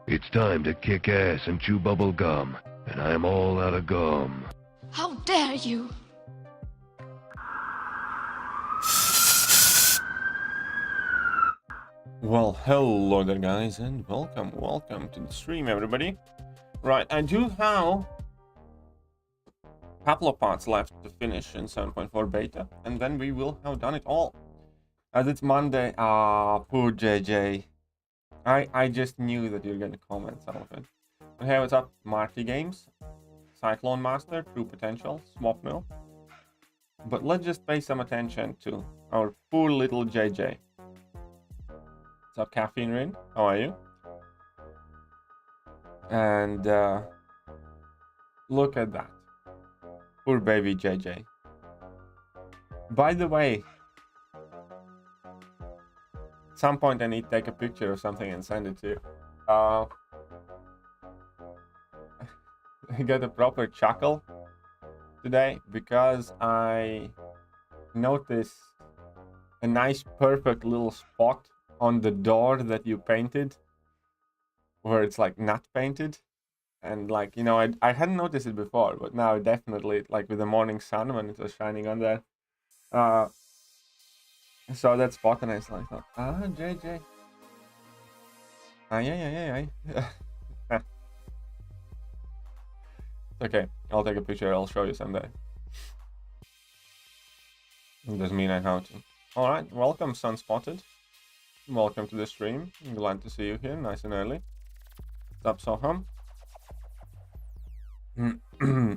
It's time to kick ass and chew bubble gum, and I'm all out of gum. How dare you! Well, hello there guys, and welcome to the stream, everybody. Right, I do have a couple of parts left to finish in 7.4 beta, and then we will have done it all. As it's Monday, poor JJ. I just knew that you're gonna comment some of it. But hey, what's up? Marty Games, Cyclone Master, True Potential, Swap Mill. But let's just pay some attention to our poor little JJ. What's up, Caffeine Rin? How are you? And look at that. Poor baby JJ. By the way, at some point I need to take a picture of something and send it to you. I got a proper chuckle today because I noticed a nice perfect little spot on the door that you painted where it's like not painted, and like, you know, I hadn't noticed it before, but now definitely, like with the morning sun when it was shining on there, I saw that spot and I was like, JJ. Yeah. Okay, I'll take a picture, I'll show you someday. It doesn't mean I have to. Alright, welcome Sunspotted. Welcome to the stream. I'm glad to see you here, nice and early. What's up, Soham?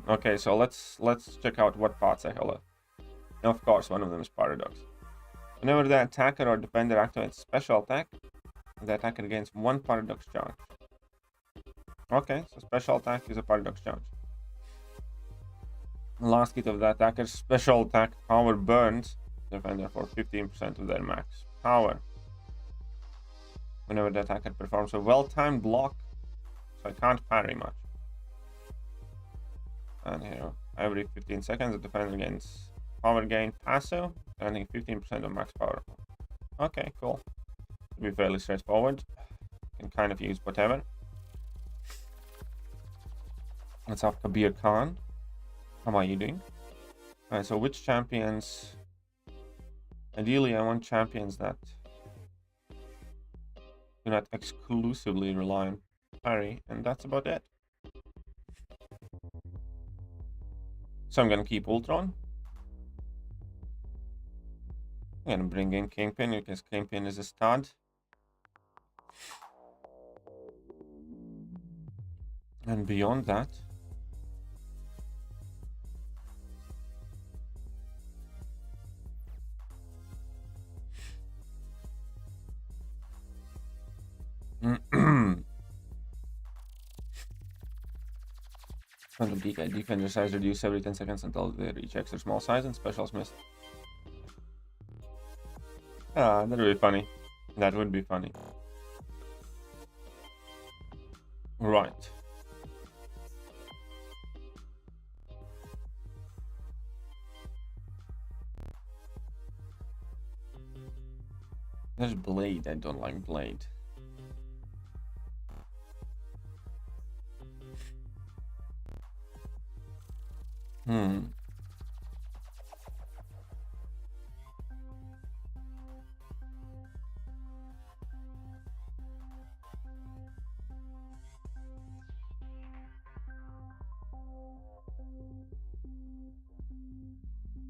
Okay, so let's check out what parts I have left. Of course, one of them is Paradox. Whenever the attacker or defender activates special attack, the attacker gains 1 Paradox charge. Okay, so special attack is a Paradox charge. Last hit of the attacker's special attack power burns the defender for 15% of their max power. Whenever the attacker performs a well-timed block, so I can't parry much. And here, every 15 seconds, the defender gains power gain passive, earning 15% of max power. Okay, cool. It'll be fairly straightforward. Can kind of use whatever. Let's have Kabir Khan. How are you doing? Alright, so which champions? Ideally, I want champions that do not exclusively rely on parry, and that's about it. So I'm gonna keep Ultron. I'm gonna bring in Kingpin because Kingpin is a stud. And beyond that, Phantom Pika defender size reduced every 10 seconds until they reach extra small size and specials missed. Ah, that would be funny. That would be funny. Right. There's Blade. I don't like Blade.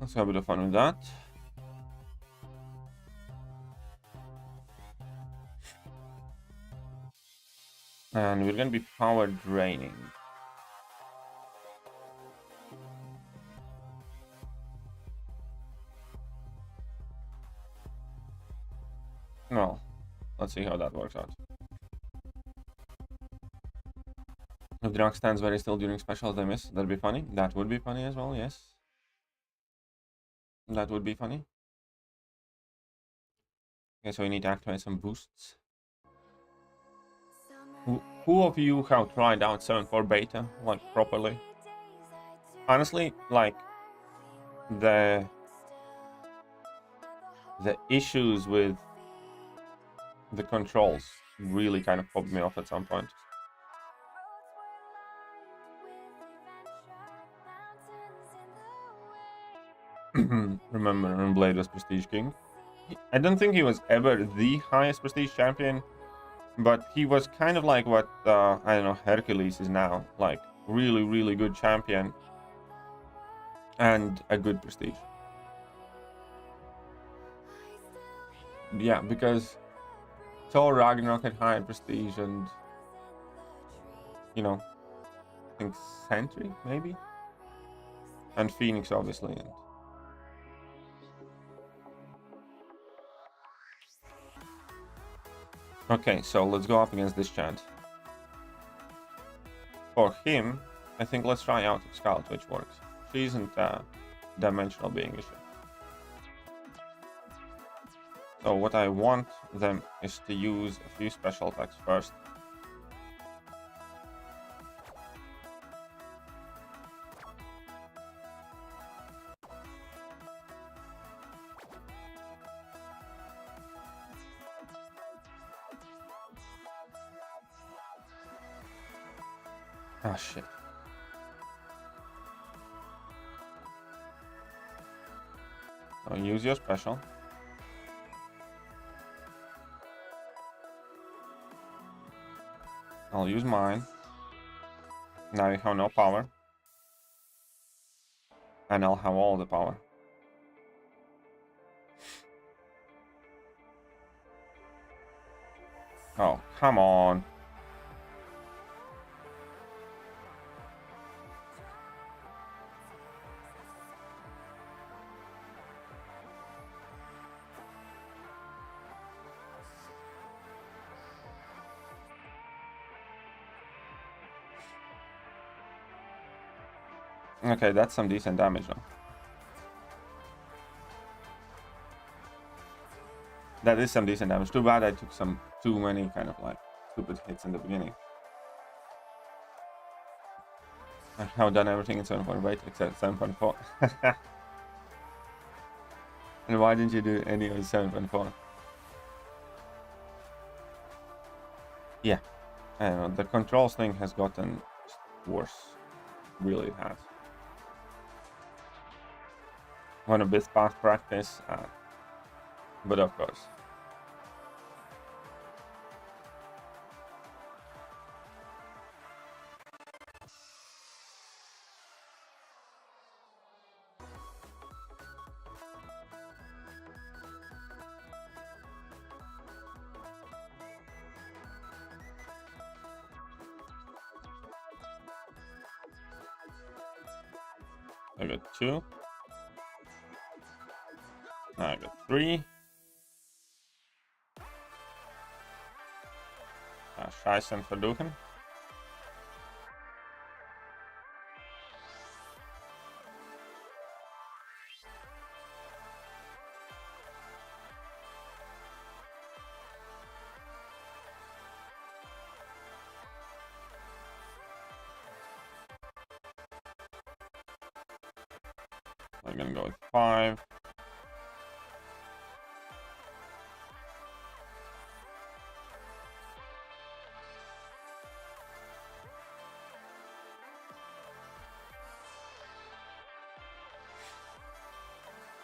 Let's have a bit of fun with that. And we're going to be power draining. Well, let's see how that works out. If Drak stands very still during specials, they miss. That'd be funny. That would be funny as well, yes. That would be funny. Okay, so we need to activate some boosts. Who of you have tried out 7.4 beta, like, properly? Honestly, like, the the issues with the controls really kind of popped me off at some point. Remember when Blade was Prestige King? I don't think he was ever the highest Prestige champion, but he was kind of like what, I don't know, Hercules is now. Like, really, really good champion. And a good Prestige. Yeah, because Thor Ragnarok had high Prestige and, you know, I think Sentry, maybe? And Phoenix, obviously. And okay, so let's go up against this chant. For him, I think let's try out Scout, which works. She isn't a dimensional being, is she? So what I want them is to use a few special attacks first. Ah, shit. So use your special. I'll use mine. Now you have no power. And I'll have all the power. Oh, come on. Okay, that's some decent damage though. That is some decent damage. Too bad I took some too many kind of like stupid hits in the beginning. I've now done everything in 7.8 except 7.4. And why didn't you do any of 7.4? Yeah, I don't know. The controls thing has gotten worse. Really it has. One of this past practice, but of course. I got 2. Now I got 3. Scheißen verduchen. I'm gonna go with 5.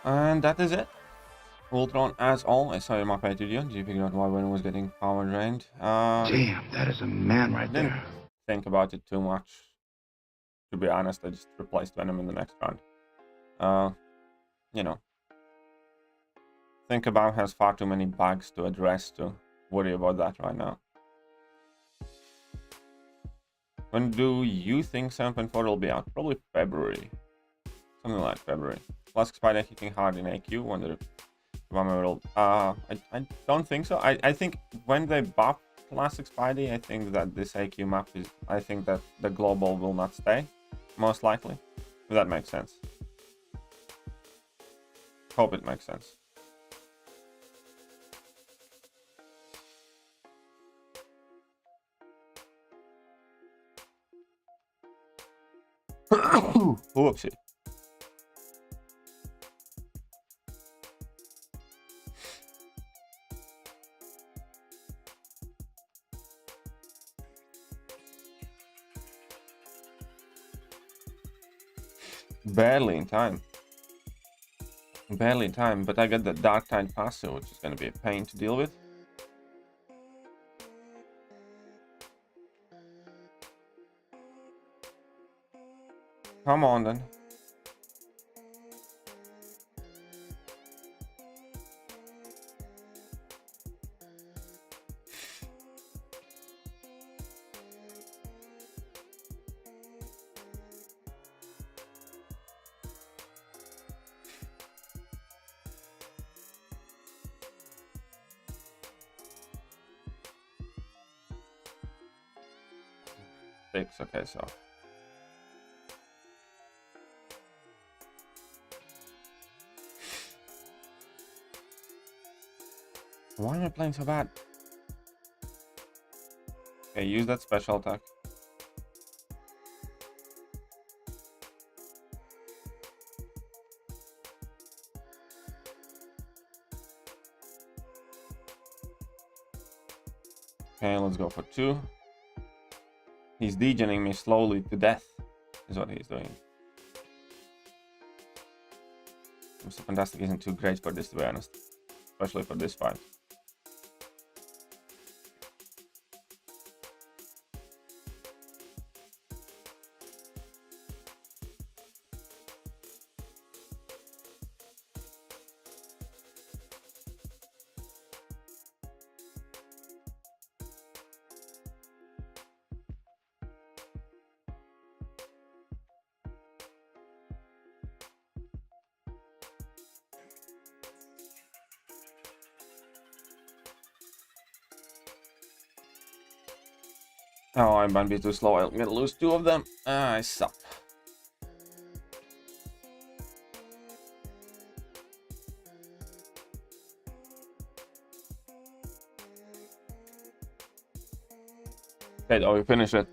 And that is it. Ultron, as always, I saw my pay video. Did you figure out why Venom was getting power drained? Damn, that is a man right Didn't there. think about it too much. To be honest, I just replaced Venom in the next round. You know, think about has far too many bugs to address to worry about that right now. When do you think 7.4 will be out? Probably February. Something like February. Flask Spider hitting hard in AQ. Wonder if will. I don't think so. I think when they buff Classic Spidey, I think that this AQ map is. I think that the global will not stay. Most likely. If that makes sense. Hope it makes sense. Whoopsie. Barely in time. Barely in time, but I got the Dark Tide passive, which is going to be a pain to deal with. Come on then. Okay, so why am I playing so bad? Okay, use that special attack. Okay, let's go for 2. He's degening me slowly to death, is what he's doing. Mr. Fantastic isn't too great for this, to be honest. Especially for this fight. Oh, I might be too slow. I'm gonna lose 2 of them. I suck. Okay, though, we finished it.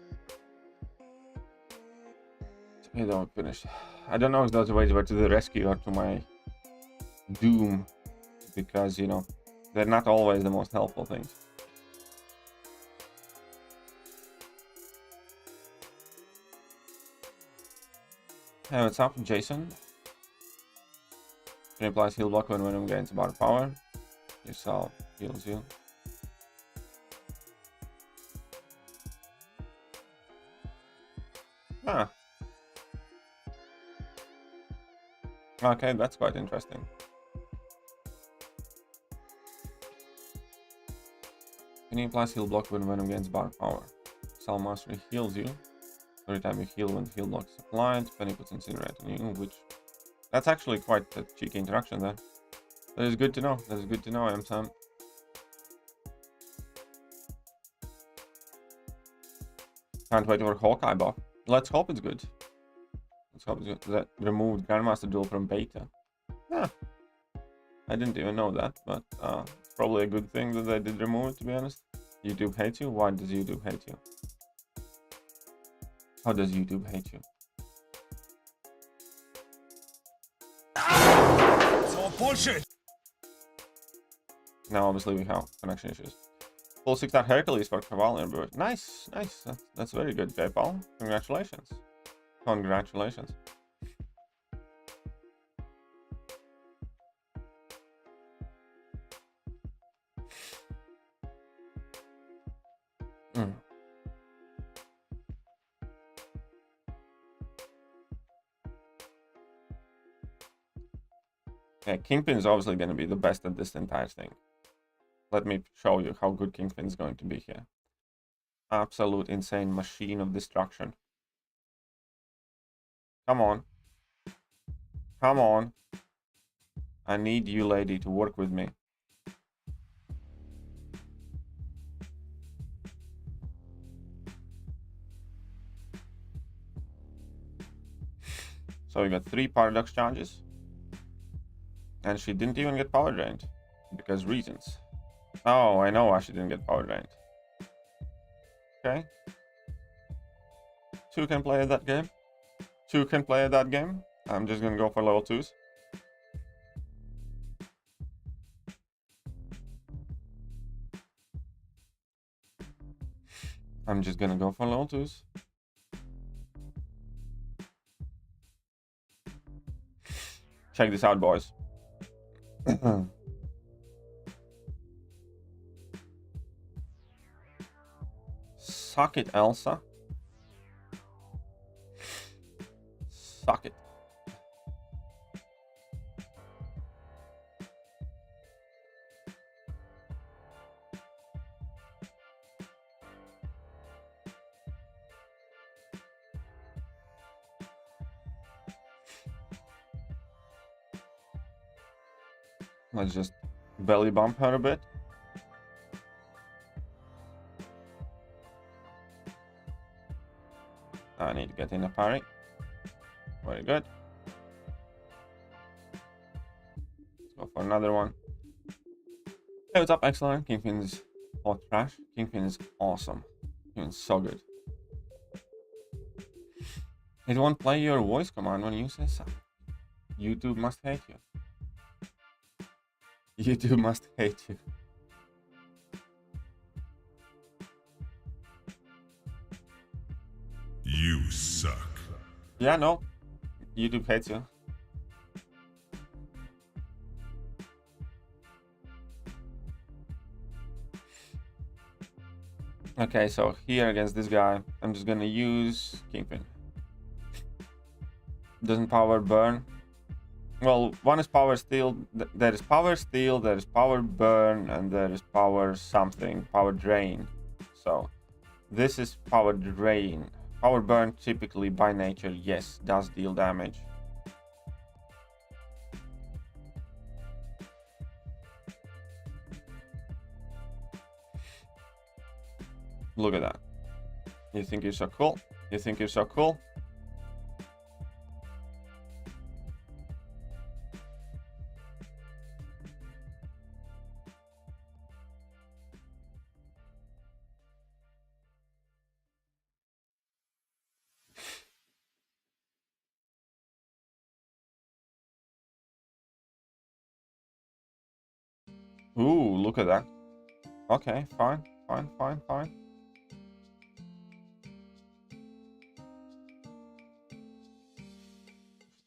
Okay, though, we finished. I don't know if those ways were to the rescue or to my doom. Because, you know, they're not always the most helpful things. Hey, what's up, Jason? Can applies heal block when venom gains about power. Yourself heals you. Ah. Okay, that's quite interesting. Can you apply heal block when venom gains bar power? Cell mastery heals you. Every time you heal when the heal block is applied, Penny puts incinerate on you, which that's actually quite a cheeky interaction there. That is good to know. That is good to know, Sam. Can't wait for Hawkeye buff. Let's hope it's good. Let's hope it's good. That removed Grandmaster Duel from beta. Yeah. I didn't even know that, but it's probably a good thing that they did remove it, to be honest. YouTube hates you? Why does YouTube hate you? How does YouTube hate you? It's all bullshit! Now obviously we have connection issues. Full 6-star Hercules for Cavalier. Nice, nice. That's very good, J-Paul. Congratulations. Congratulations. Yeah, Kingpin is obviously going to be the best at this entire thing. Let me show you how good Kingpin is going to be here. Absolute insane machine of destruction. Come on. Come on. I need you, lady, to work with me. So we got 3 paradox charges. And she didn't even get power drained. Because reasons. Oh, I know why she didn't get power drained. Okay. 2 can play at that game. 2 can play at that game. I'm just gonna go for level 2s. I'm just gonna go for level 2s. Check this out, boys. Suck it, Elsa. Suck it. Let's just belly bump her a bit. I need to get in a parry. Very good. Let's go for another one. Hey, what's up, excellent? Kingpin's hot trash. Kingpin is awesome. Kingpin's so good. It won't play your voice command when you say something. YouTube must hate you. YouTube must hate you. You suck. Yeah, no. YouTube hates you. Okay, so here against this guy, I'm just gonna use Kingpin. Doesn't power burn. Well, one is power steal. There is power steal, there is power burn, and there is power something, power drain. So this is power drain. Power burn typically by nature, yes, does deal damage. Look at that. You think you're so cool? You think you're so cool? Ooh, look at that. Okay, fine.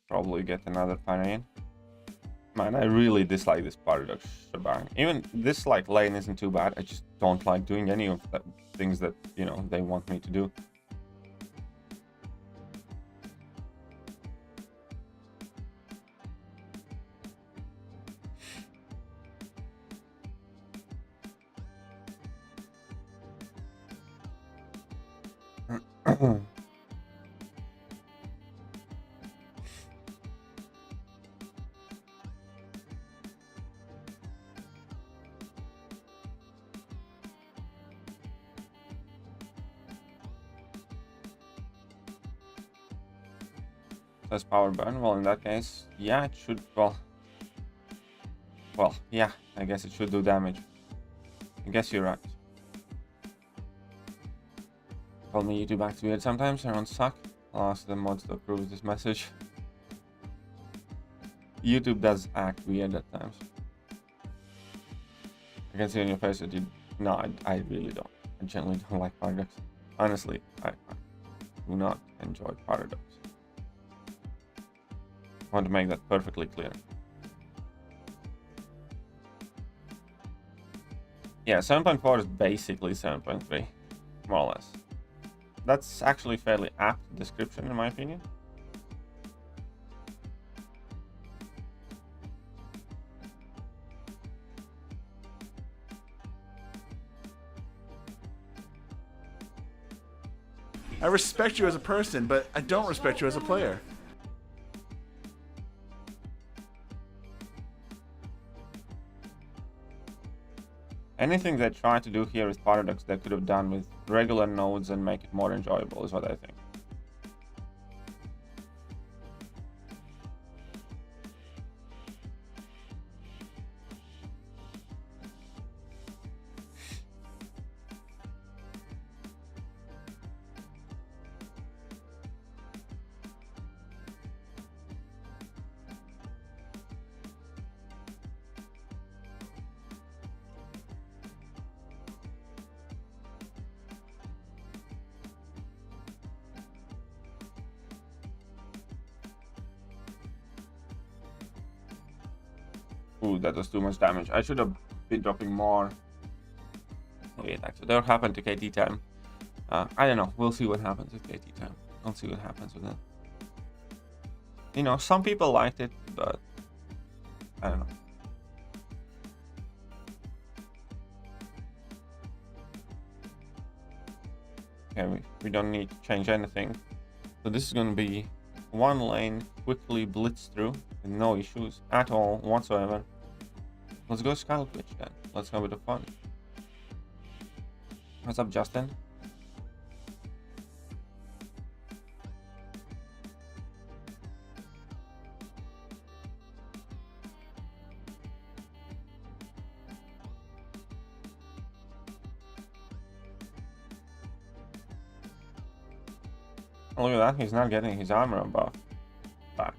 Probably get another parry in. Man, I really dislike this paradox shebang. Even this like lane isn't too bad. I just don't like doing any of the things that, you know, they want me to do. Says power burn. Well, in that case, yeah, it should. Well, yeah, I guess it should do damage. I guess you're right. Told me YouTube acts weird sometimes. Everyone suck. I'll ask the mods to approve this message. YouTube does act weird at times. I can see on your face that you. No, I really don't. I generally don't like paradox. Honestly, I do not enjoy paradox. I want to make that perfectly clear. Yeah, 7.4 is basically 7.3, more or less. That's actually a fairly apt description in my opinion. I respect you as a person, but I don't respect you as a player. Anything they try to do here with paradox, they could have done with regular nodes and make it more enjoyable, is what I think. Ooh, that was too much damage. I should have been dropping more. Okay, that never happened to KT time. I don't know. We'll see what happens with KT time. We'll see what happens with it. You know, some people liked it, but I don't know. Okay, we don't need to change anything. So this is going to be one lane, quickly blitz through, with no issues at all whatsoever. Let's go Skull Glitch then. Let's have a bit of fun. What's up, Justin? Look at that, he's not getting his armor buff back.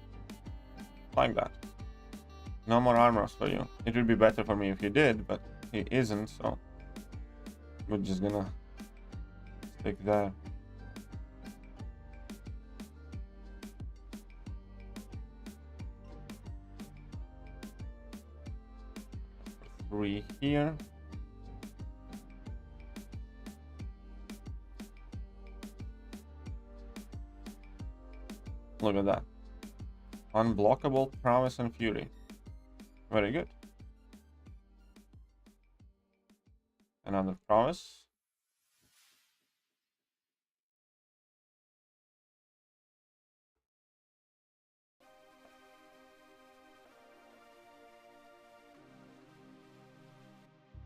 Like that. No more armors for you. It would be better for me if you did, but he isn't, so we're just gonna stick there. Three here. Look at that. Unblockable, prowess, and fury. Very good. Another prowess.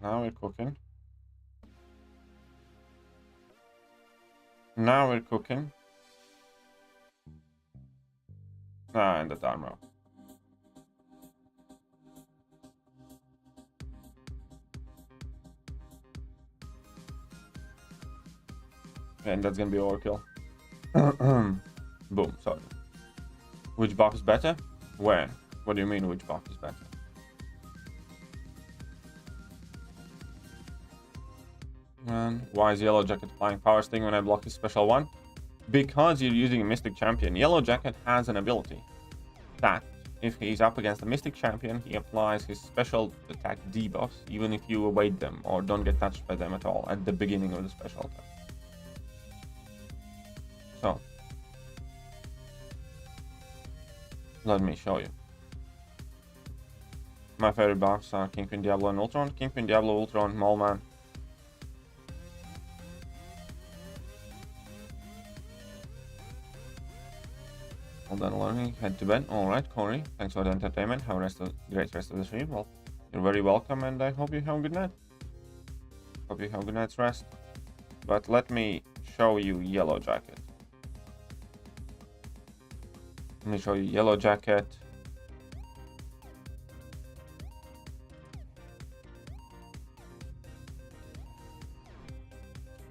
Now we're cooking. Now we're cooking. And the armor. And that's gonna be overkill. Boom, sorry. Which buff is better? Where? What do you mean which buff is better? And why is Yellow Jacket applying Power Sting when I block his special one? Because you're using a Mystic Champion. Yellow Jacket has an ability that if he's up against a Mystic Champion, he applies his special attack debuffs even if you evade them or don't get touched by them at all at the beginning of the special attack. So, let me show you. My favorite buffs are Kingpin, Diablo, and Ultron. Kingpin, Diablo, Ultron, Mallman. Well done, learning. Head to bed. Alright, Corey. Thanks for the entertainment. Have a great rest of the stream. Well, you're very welcome, and I hope you have a good night. Hope you have a good night's rest. But let me show you Yellow Jacket. Let me show you Yellow Jacket.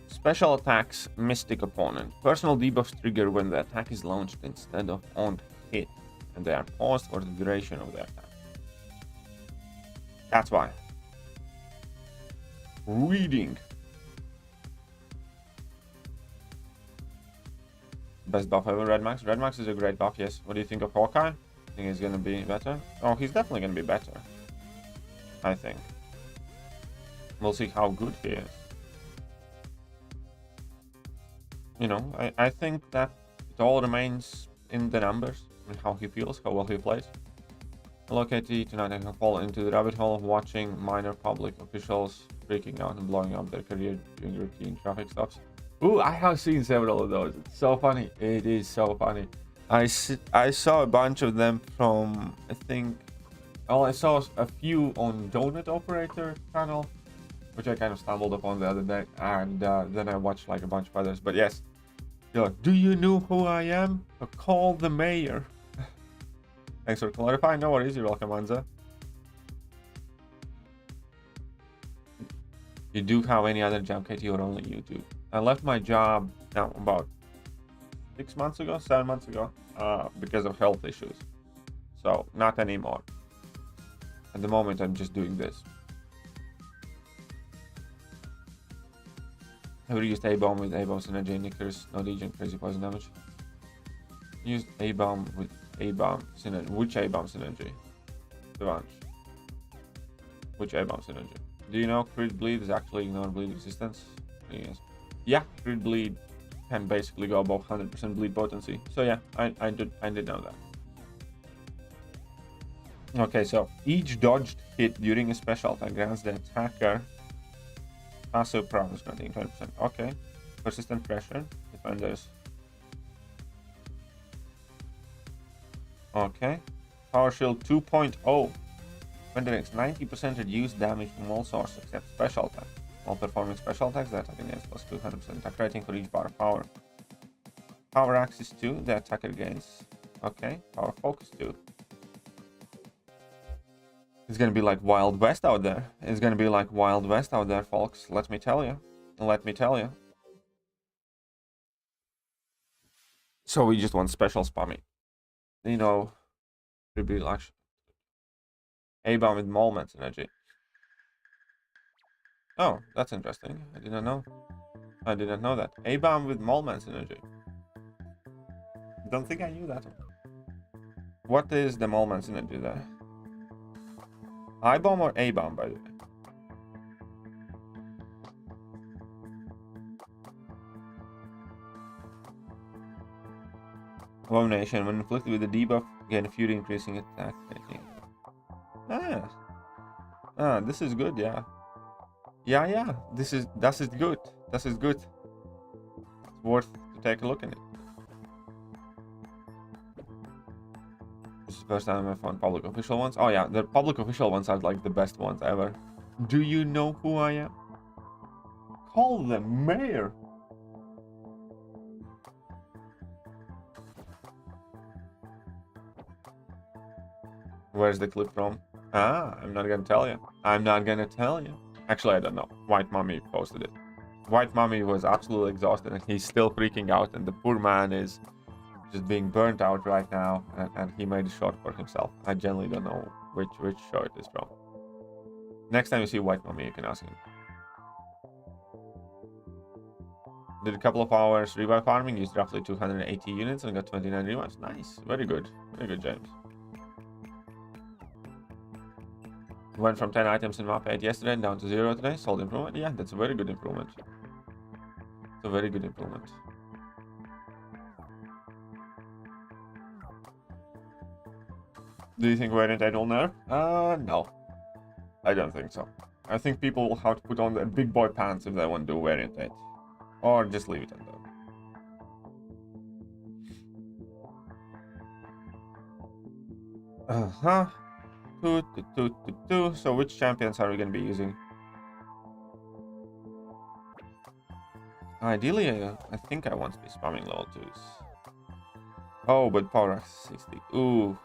Special attacks Mystic opponent. Personal debuffs trigger when the attack is launched instead of on hit, and they are paused for the duration of the attack. That's why. Reading. Best buff ever, Red Max. Red Max is a great buff, yes. What do you think of Hawkeye? Think he's gonna be better? Oh, he's definitely gonna be better. I think. We'll see how good he is. You know, I think that it all remains in the numbers and how he feels, how well he plays. Hello, KT. Tonight I can fall into the rabbit hole of watching minor public officials freaking out and blowing up their career doing routine traffic stops. Ooh, I have seen several of those. It's so funny. It is so funny. I saw a bunch of them from, I think, well, I saw a few on Donut Operator channel, which I kind of stumbled upon the other day, and then I watched like a bunch of others. But yes, you're like, do you know who I am? Call the mayor. Thanks for clarifying. No worries. You're welcome, Anza. You do have any other job, KT, or only YouTube? I left my job now about 6 months ago, 7 months ago, because of health issues. So not anymore. At the moment, I'm just doing this. Have you used A-bomb with A-bomb synergy, Knickers, no degen, crazy poison damage? Used A-bomb with A-bomb synergy. Which A-bomb synergy? The bunch. Which A-bomb synergy? Do you know crit bleed is actually ignore bleed resistance? Yes. Yeah, crit bleed can basically go above 100% bleed potency. So yeah, I did know that. Okay, so each dodged hit during a special attack grants the attacker passive prowess granting 20%. Okay. Persistent pressure. Defenders. Okay. Power shield 2.0. When there is 90% reduced damage from all sources except special attack. While performing special attacks, the attack against plus 200% attack rating for each bar of power. Power axis 2, the attacker gains. Okay. Power focus 2. It's gonna be like Wild West out there. It's gonna be like Wild West out there, folks. Let me tell you. Let me tell you. So we just want special spamming. You know, it'd be like A-bomb with Molman's energy. Oh, that's interesting. I didn't know. I didn't know that. A-bomb with Molman's energy. Don't think I knew that. What is the Molman's energy there? I-bomb or A-bomb, by the way? Abomination. When inflicted with a debuff, gain a Fury increasing attack rating. Ah, this is good, yeah. Yeah. This is good. This is good. It's worth to take a look at it. This is the first time I found public official ones. Oh yeah, the public official ones are like the best ones ever. Do you know who I am? Call the mayor. Where's the clip from? Ah, I'm not gonna tell you. I'm not gonna tell you. Actually, I don't know. White Mummy posted it. White Mummy was absolutely exhausted and he's still freaking out, and the poor man is just being burnt out right now, and he made a shot for himself. I generally don't know which show it is from. Next time you see White Mummy, you can ask him. Did a couple of hours revive farming, used roughly 280 units and got 29 revives. Nice, very good, James. Went from 10 items in map 8 yesterday down to 0 today. Sold improvement. Yeah, that's a very good improvement. It's a very good improvement. Do you think variant 8 will nerf? No. I don't think so. I think people will have to put on their big boy pants if they want to do variant 8. Or just leave it at that. So which champions are we going to be using? Ideally, I think I want to be spamming level 2s. Oh, but power 60. Ooh.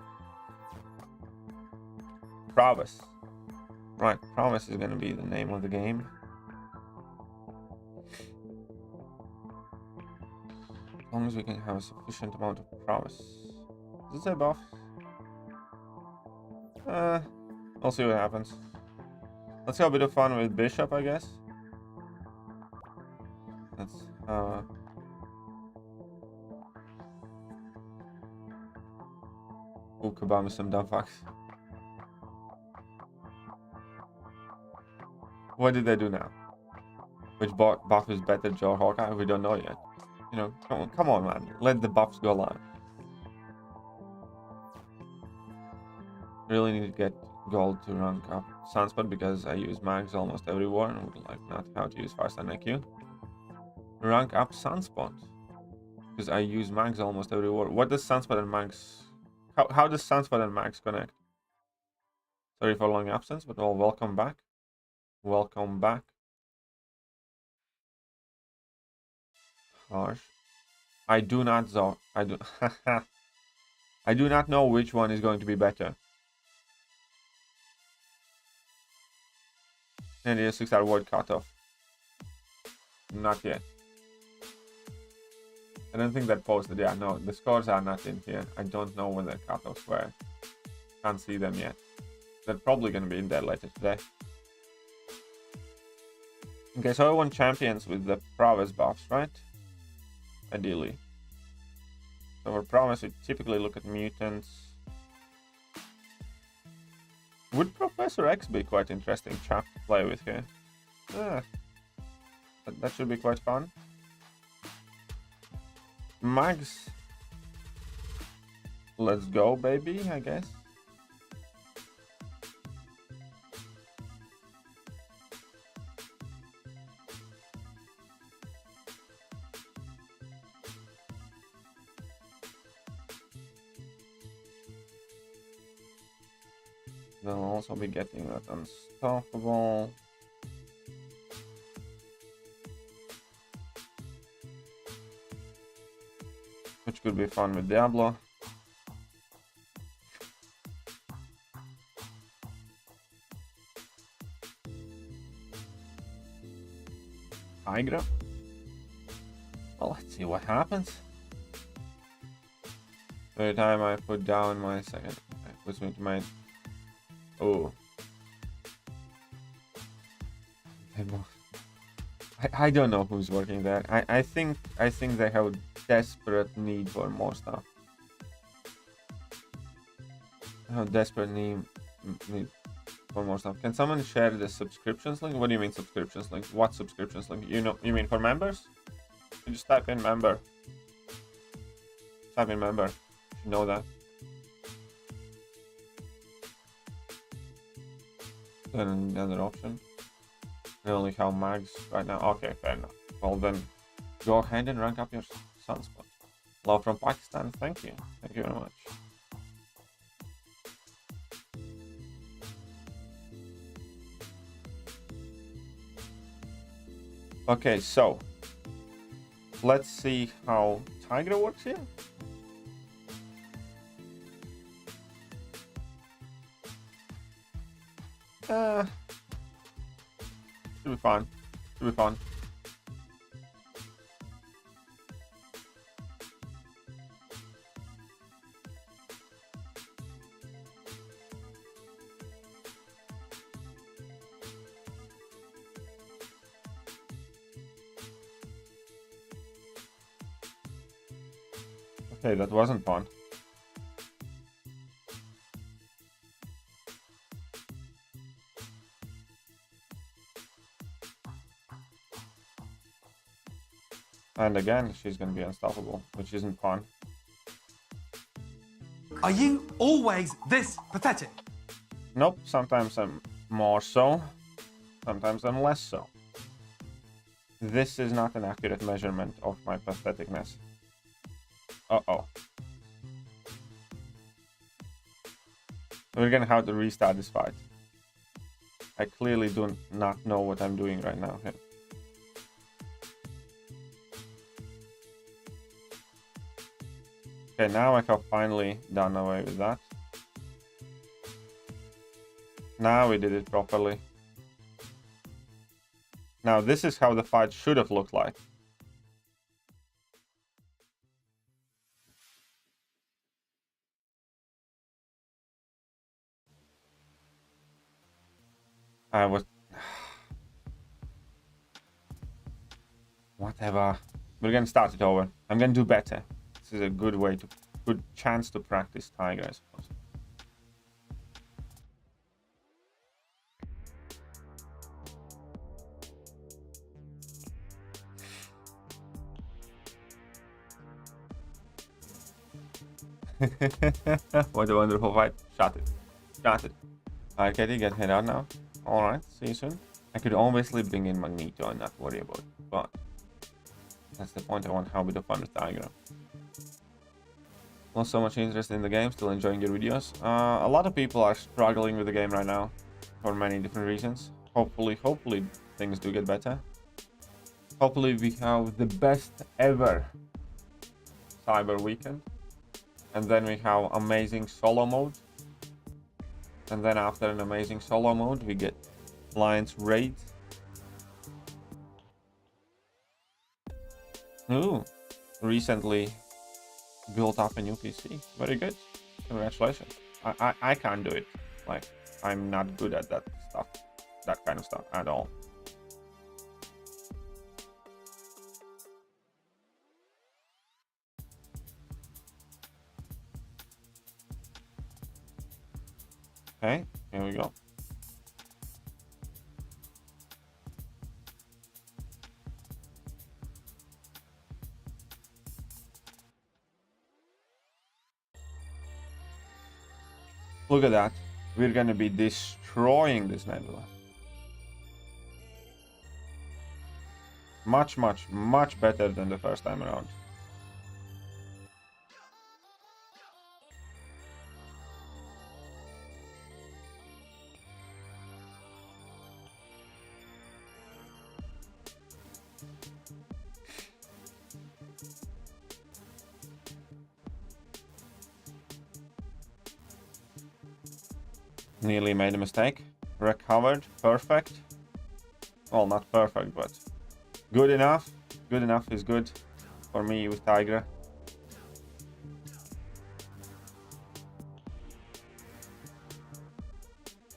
Prowess. Right, Prowess is going to be the name of the game. As long as we can have a sufficient amount of prowess. Does it say buff? We'll see what happens. Let's have a bit of fun with Bishop, I guess. Let's Ooh, Kabam some dumb fucks. What did they do now? Which buff is better, Joe or Hawkeye? We don't know yet. You know, come on, man. Let the buffs go live. Really need to get gold to rank up Sunspot because I use mags almost every war and would like not how to use fast and IQ. Rank up Sunspot because I use mags almost every war. What does Sunspot and mags? How does Sunspot and mags connect? Sorry for long absence, but well, welcome back. Welcome back. Harsh. I do not I do not know which one is going to be better. And the 6-star word cutoff. Not yet. I don't think that posted. Yeah, no, the scores are not in here. I don't know when the cutoffs were. Can't see them yet. They're probably going to be in there later today. Okay, so I want champions with the prowess buffs, right? Ideally. So for prowess, we typically look at mutants. Would Professor X be quite interesting chap to play with here? Yeah. That should be quite fun. Mags. Let's go, baby, I guess. They'll also be getting that unstoppable. Which could be fun with Diablo. Hydra. Well, let's see what happens. Every time I put down my second, it puts me to my... Oh. I don't know who's working there. I think they have desperate need for more stuff. I have desperate need for more stuff. Can someone share the subscriptions link? What do you mean subscriptions link? What subscriptions link? You mean for members? You just type in member. Type in member. You should know that. Then another option. I only have mags right now. Okay, fair enough. Well then, go ahead and rank up your sunspot. Love from Pakistan. Thank you. Thank you very much. Okay, so let's see how Tigra works here. Should be fun. Should be fun. Okay, that wasn't fun. And again, she's gonna be unstoppable, which isn't fun. Are you always this pathetic? Nope, sometimes I'm more so, sometimes I'm less so. This is not an accurate measurement of my patheticness. Uh-oh. We're gonna have to restart this fight. I clearly do not know what I'm doing right now here. Okay, now I have finally done away with that. Now we did it properly. Now this is how the fight should have looked like. I was... Whatever. We're gonna start it over. I'm gonna do better. This is a good way to... Good chance to practice Tiger, I suppose. What a wonderful fight. Shot it. Shot it. Alright, Katie, get head out now. Alright, see you soon. I could obviously bring in Magneto and not worry about it, but that's the point. I want to have a bit of fun with Tiger. Not so much interest in the game, still enjoying your videos. A lot of people are struggling with the game right now for many different reasons. Hopefully things do get better. Hopefully we have the best ever Cyber Weekend. And then we have amazing solo mode. And then after an amazing solo mode, we get Alliance Raid. Ooh, recently built up a new PC. Very good. Congratulations. I can't do it. Like, I'm not good at that stuff. That kind of stuff at all. Okay, Here we go. Look at that. We're gonna be destroying this nebula. Much, much, much better than the first time around. Nearly made a mistake. Recovered. Perfect. Well, not perfect, but good enough. Good enough is good for me with Tigra.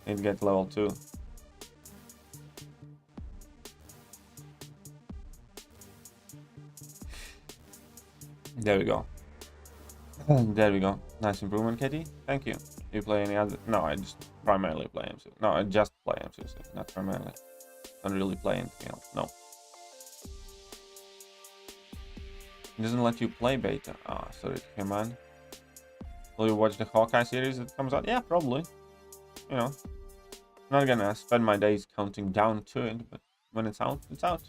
It gets level 2. There we go. There we go. Nice improvement, Katie. Thank you. You play any other? No, I just primarily play MCOC. No, I just play MCOC, not primarily. Don't really play anything else. No. It doesn't let you play beta. Ah, sorry, come on. Will you watch the Hawkeye series that comes out? Yeah, probably. You know, not gonna spend my days counting down to it, but when it's out, it's out.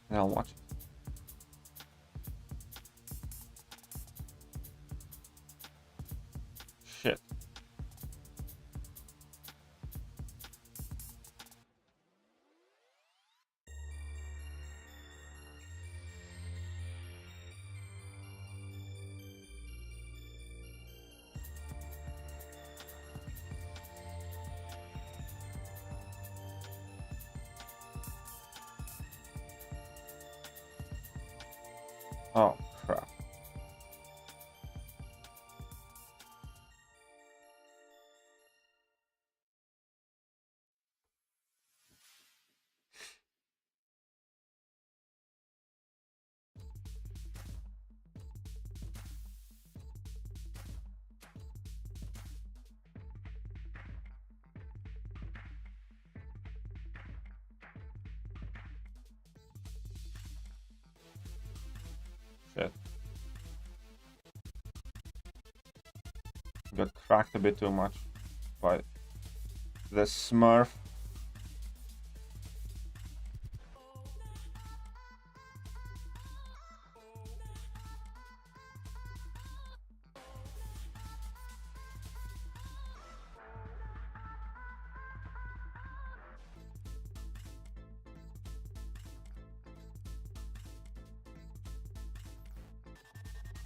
And I'll watch it. Shit. Oh, crap. Shit. Got cracked a bit too much by the Smurf.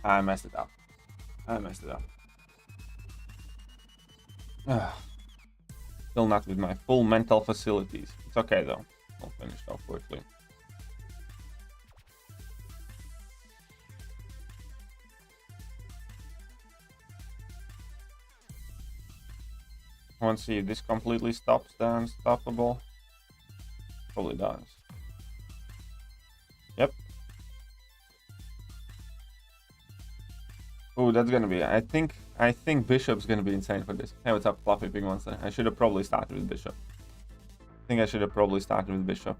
I messed it up. I messed it up. Still not with my full mental facilities. It's okay though. I'll finish it off quickly. I want to see if this completely stops the unstoppable. Probably does. Yep. Oh, that's gonna be. I think Bishop's gonna be insane for this. Hey, what's up, Fluffy Big Monster? I should have probably started with Bishop. I think I should have probably started with Bishop.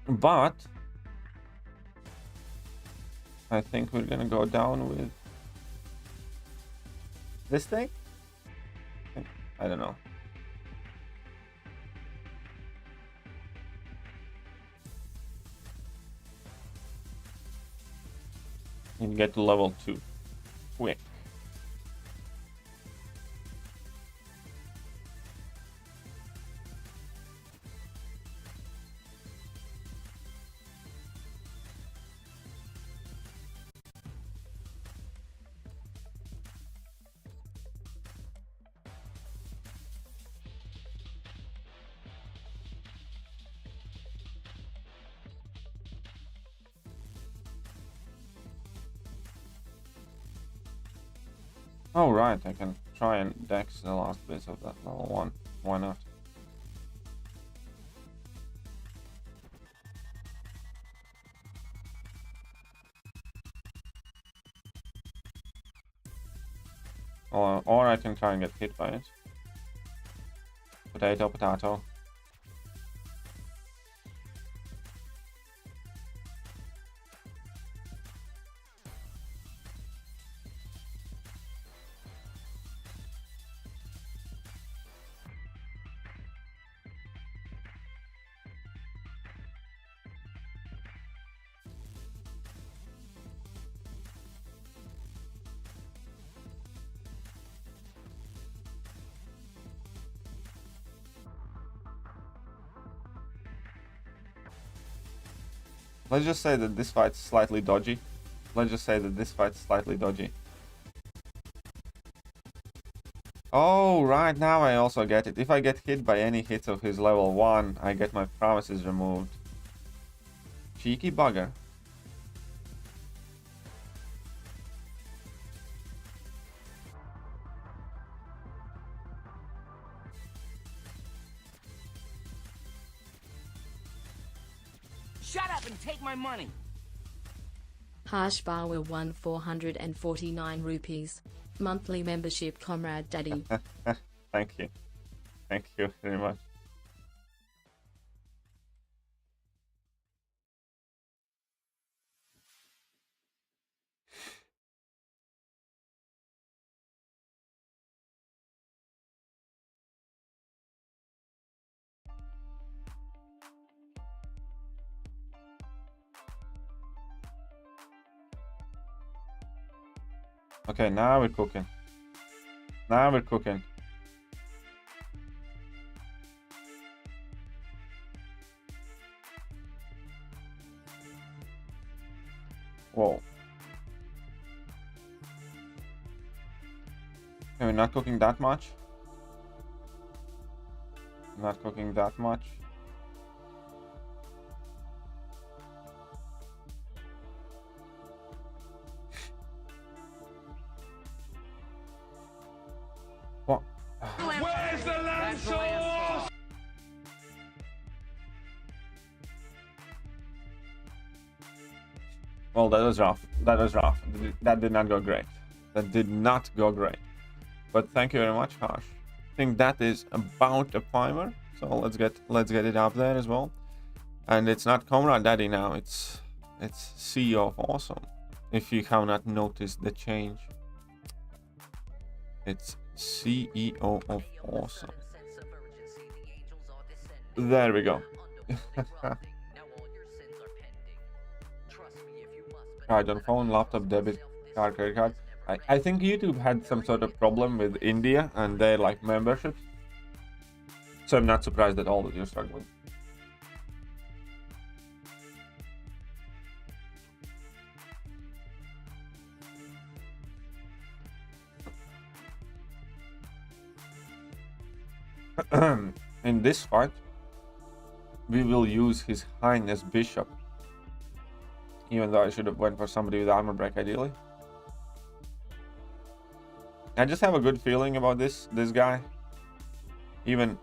But I think we're gonna go down with this thing. I don't know. And get to level 2 quick. Oh right, I can try and dex the last bits of that level 1. Why not? I can try and get hit by it. Potato, potato. Let's just say that this fight's slightly dodgy. Let's just say that this fight's slightly dodgy. Oh, right, now I also get it. If I get hit by any hits of his level 1, I get my promises removed. Cheeky bugger. Shut up and take my money. Harsh Bawa won 449 rupees. Monthly membership, Comrade Daddy. Thank you. Thank you very much. Okay, now we're cooking. Now we're cooking. Whoa. Okay, we're not cooking that much. Not cooking that much. What? Where's the lamb sauce? Well, that was rough. That was rough. That did not go great. That did not go great. But thank you very much, Harsh. I think that is about a fiver. So let's get it up there as well. And it's not Comrade Daddy now. It's CEO of Awesome. If you have not noticed the change, it's CEO of Awesome. There we go. Card on phone, laptop, debit card, credit card. I think YouTube had some sort of problem with India and their like memberships. So I'm not surprised that all of you are struggling. In this fight, we will use His Highness Bishop. Even though I should have went for somebody with armor break ideally. I just have a good feeling about this guy. Even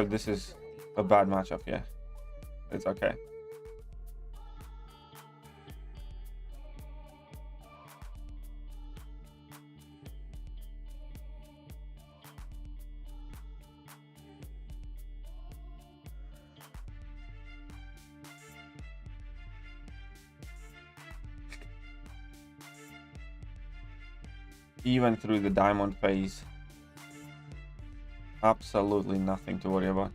this is a bad matchup, yeah. It's okay. Even through the diamond phase, absolutely nothing to worry about.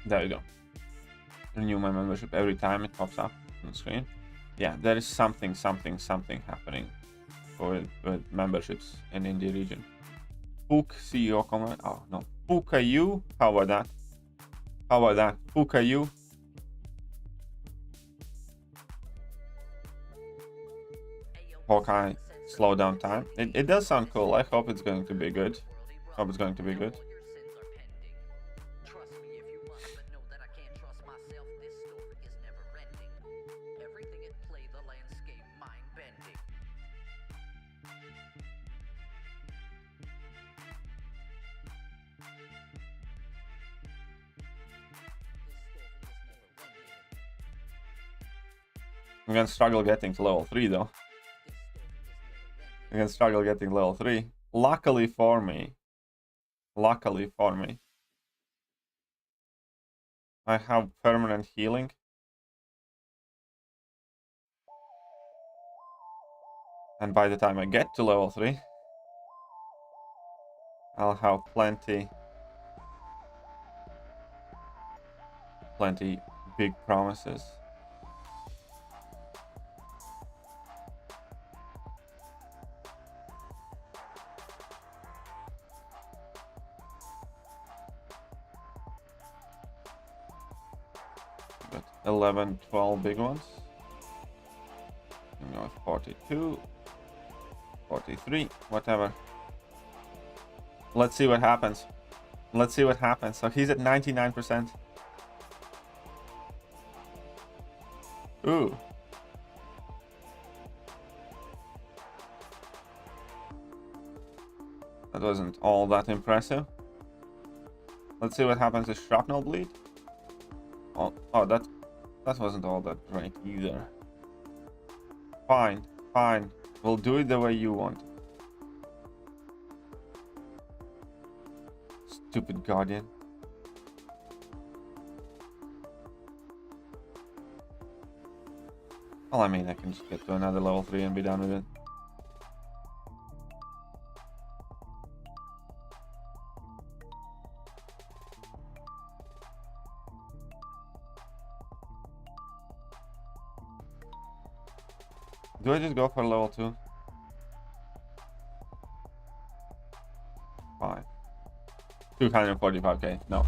There you go. Renew my membership every time it pops up on the screen. Yeah, there is something happening with memberships in Indie region. Book CEO comment. Oh no, Pikapika. How about that? How about that? Pikapika. Hawkeye slow down time. It does sound cool. I hope it's going to be good. Hope it's going to be good. I'm gonna struggle getting to level 3 though. I'm gonna struggle getting level 3. Luckily for me, I have permanent healing. And by the time I get to level 3, I'll have plenty big promises. Got 11, 12 big ones. You know, 42, 43, whatever. Let's see what happens. Let's see what happens. So he's at 99%. Ooh. That wasn't all that impressive. Let's see what happens to shrapnel bleed. Oh, that wasn't all that great either. Fine. We'll do it the way you want. Stupid guardian. Well, I mean, I can just get to another level 3 and be done with it. Do I just go for level 2? Fine. 245k. No.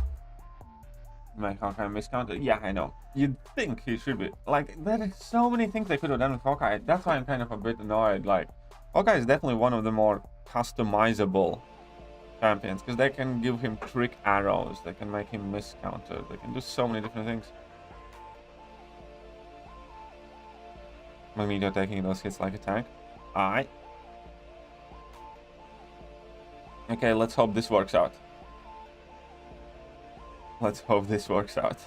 My Hawkeye miscounted. Yeah, I know. You'd think he should be. Like, there are so many things they could have done with Hawkeye. That's why I'm kind of a bit annoyed. Like, Hawkeye is definitely one of the more customizable champions, because they can give him trick arrows, they can make him miscounter, they can do so many different things. Magneto taking those hits like a tank. Alright. Okay, let's hope this works out. Let's hope this works out.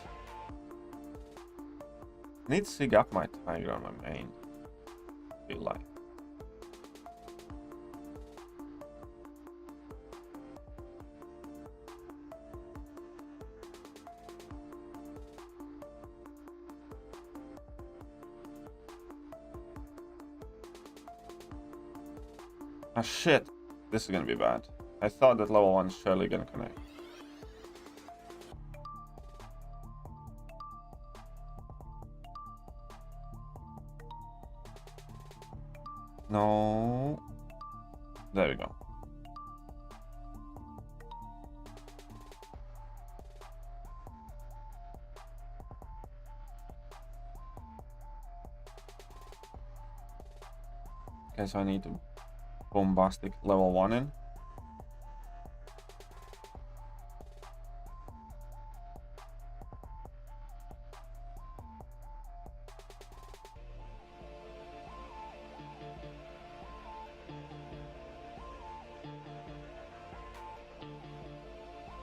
Need to sig up my tiger on my main. Feel like. Ah shit, this is gonna be bad. I thought that level 1 is surely gonna connect. No. There we go. Okay, so I need to bombastic level 1 in.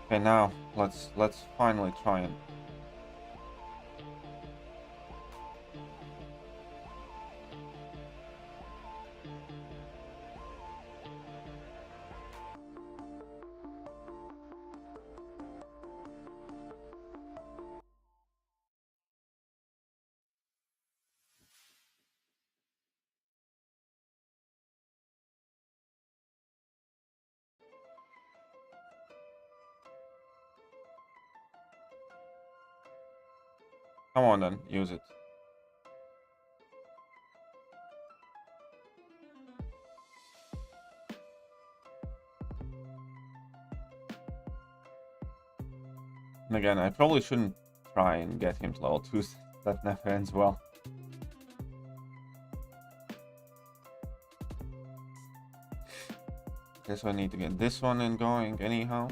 Okay, now let's finally try and Come on then, use it. And again, I probably shouldn't try and get him to level 2. That never ends well. Guess I need to get this one in going anyhow.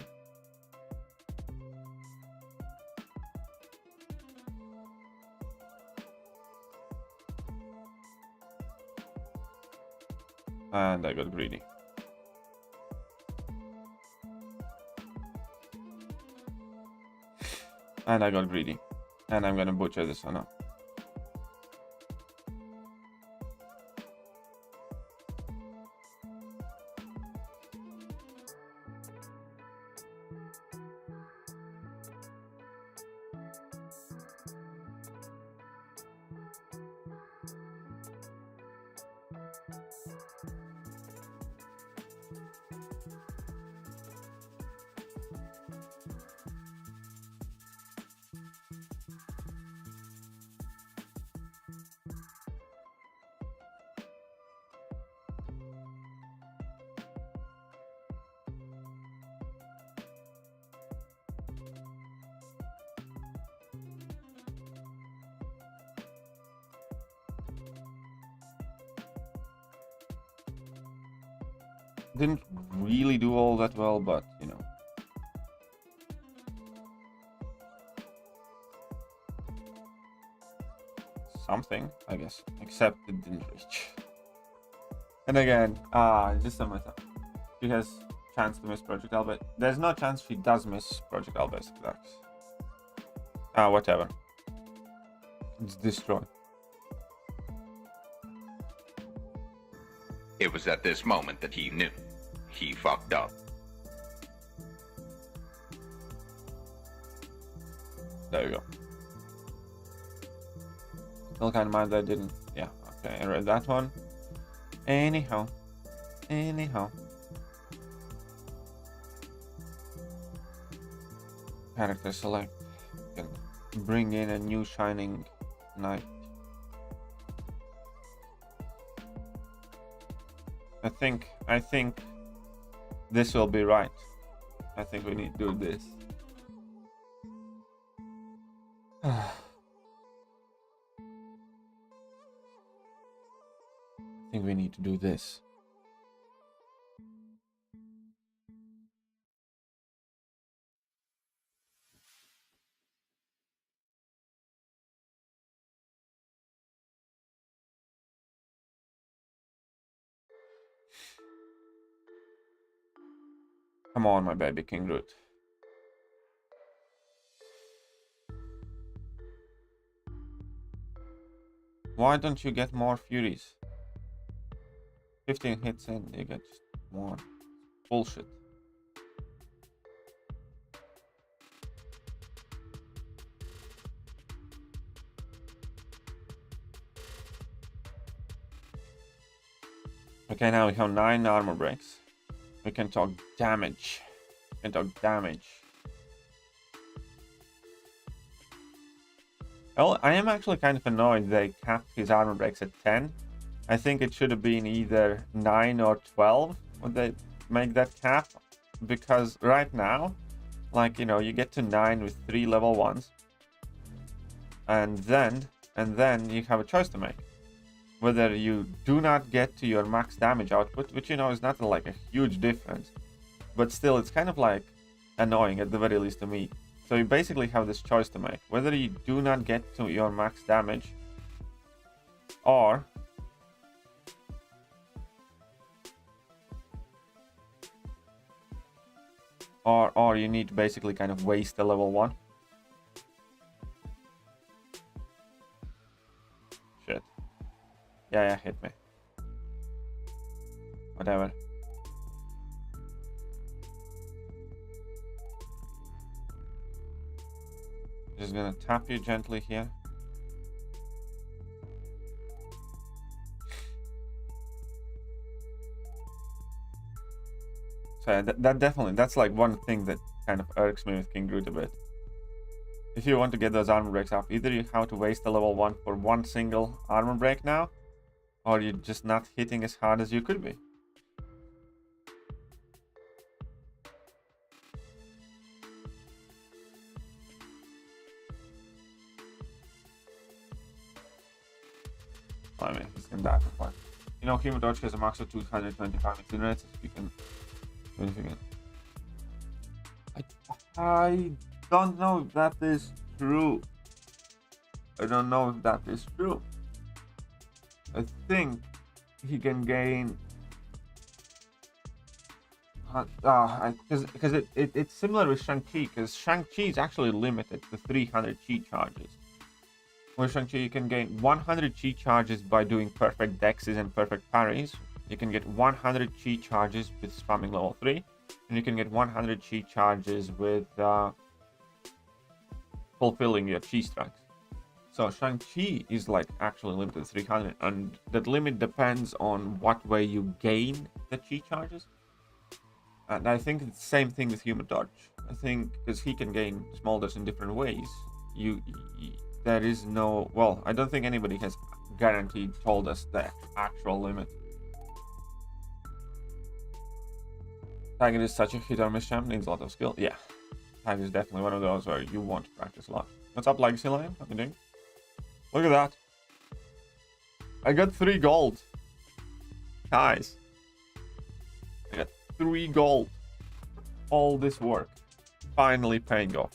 And I got greedy. And I got greedy. And I'm gonna butcher this one up. Didn't really do all that well, but you know. Something, I guess. Except it didn't reach. And again, just a matter. She has chance to miss projectile, but there's no chance she does miss projectile basic attacks. Whatever. It's destroyed. It was at this moment that he knew. He fucked up. There you go. Still kind of mad that I didn't. Yeah, okay, I read that one. Anyhow. Character select. Can bring in a new shining knight. I think this will be right. I think we need to do this. I think we need to do this. Come on, my baby King Root. Why don't you get more Furies? 15 hits in, you get just more. Bullshit. Okay, now we have 9 armor breaks. We can talk damage. Well, I am actually kind of annoyed they capped his armor breaks at 10. I think it should have been either 9 or 12 when they make that cap. Because right now, like, you know, you get to 9 with 3 level 1s. And then you have a choice to make. Whether you do not get to your max damage output, which, you know, is not like a huge difference. But still, it's kind of like annoying at the very least to me. So you basically have this choice to make. Whether you do not get to your max damage, or you need to basically kind of waste a level 1. Shit. Yeah, hit me. Whatever. Just gonna tap you gently here. So that definitely, that's like one thing that kind of irks me with King Groot a bit. if you want to get those armor breaks up, either you have to waste a level 1 for one single armor break now, or you're just not hitting as hard as you could be. I mean, he's gonna die for fun. You know, Human Dodge has a max of 225 incinerates. If you can do anything. I don't know if that is true. I don't know if that is true. I think he can gain. Because it's similar with Shang-Chi, because Shang-Chi is actually limited to 300 chi charges. With Shang-Chi, you can gain 100 chi charges by doing perfect dexes and perfect parries. You can get 100 chi charges with spamming level 3. And you can get 100 chi charges with fulfilling your chi strikes. So Shang-Chi is like actually limited to 300. And that limit depends on what way you gain the chi charges. And I think it's the same thing with Human Dodge. I think because he can gain smolders in different ways, there is no, well, I don't think anybody has guaranteed told us the actual limit. Tiger is such a hit or miss champ, needs a lot of skill. Yeah, Tiger is definitely one of those where you want to practice a lot. What's up, Legacy Lion? How you doing? Look at that. I got 3 gold. Guys. I got 3 gold. All this work. Finally paying off.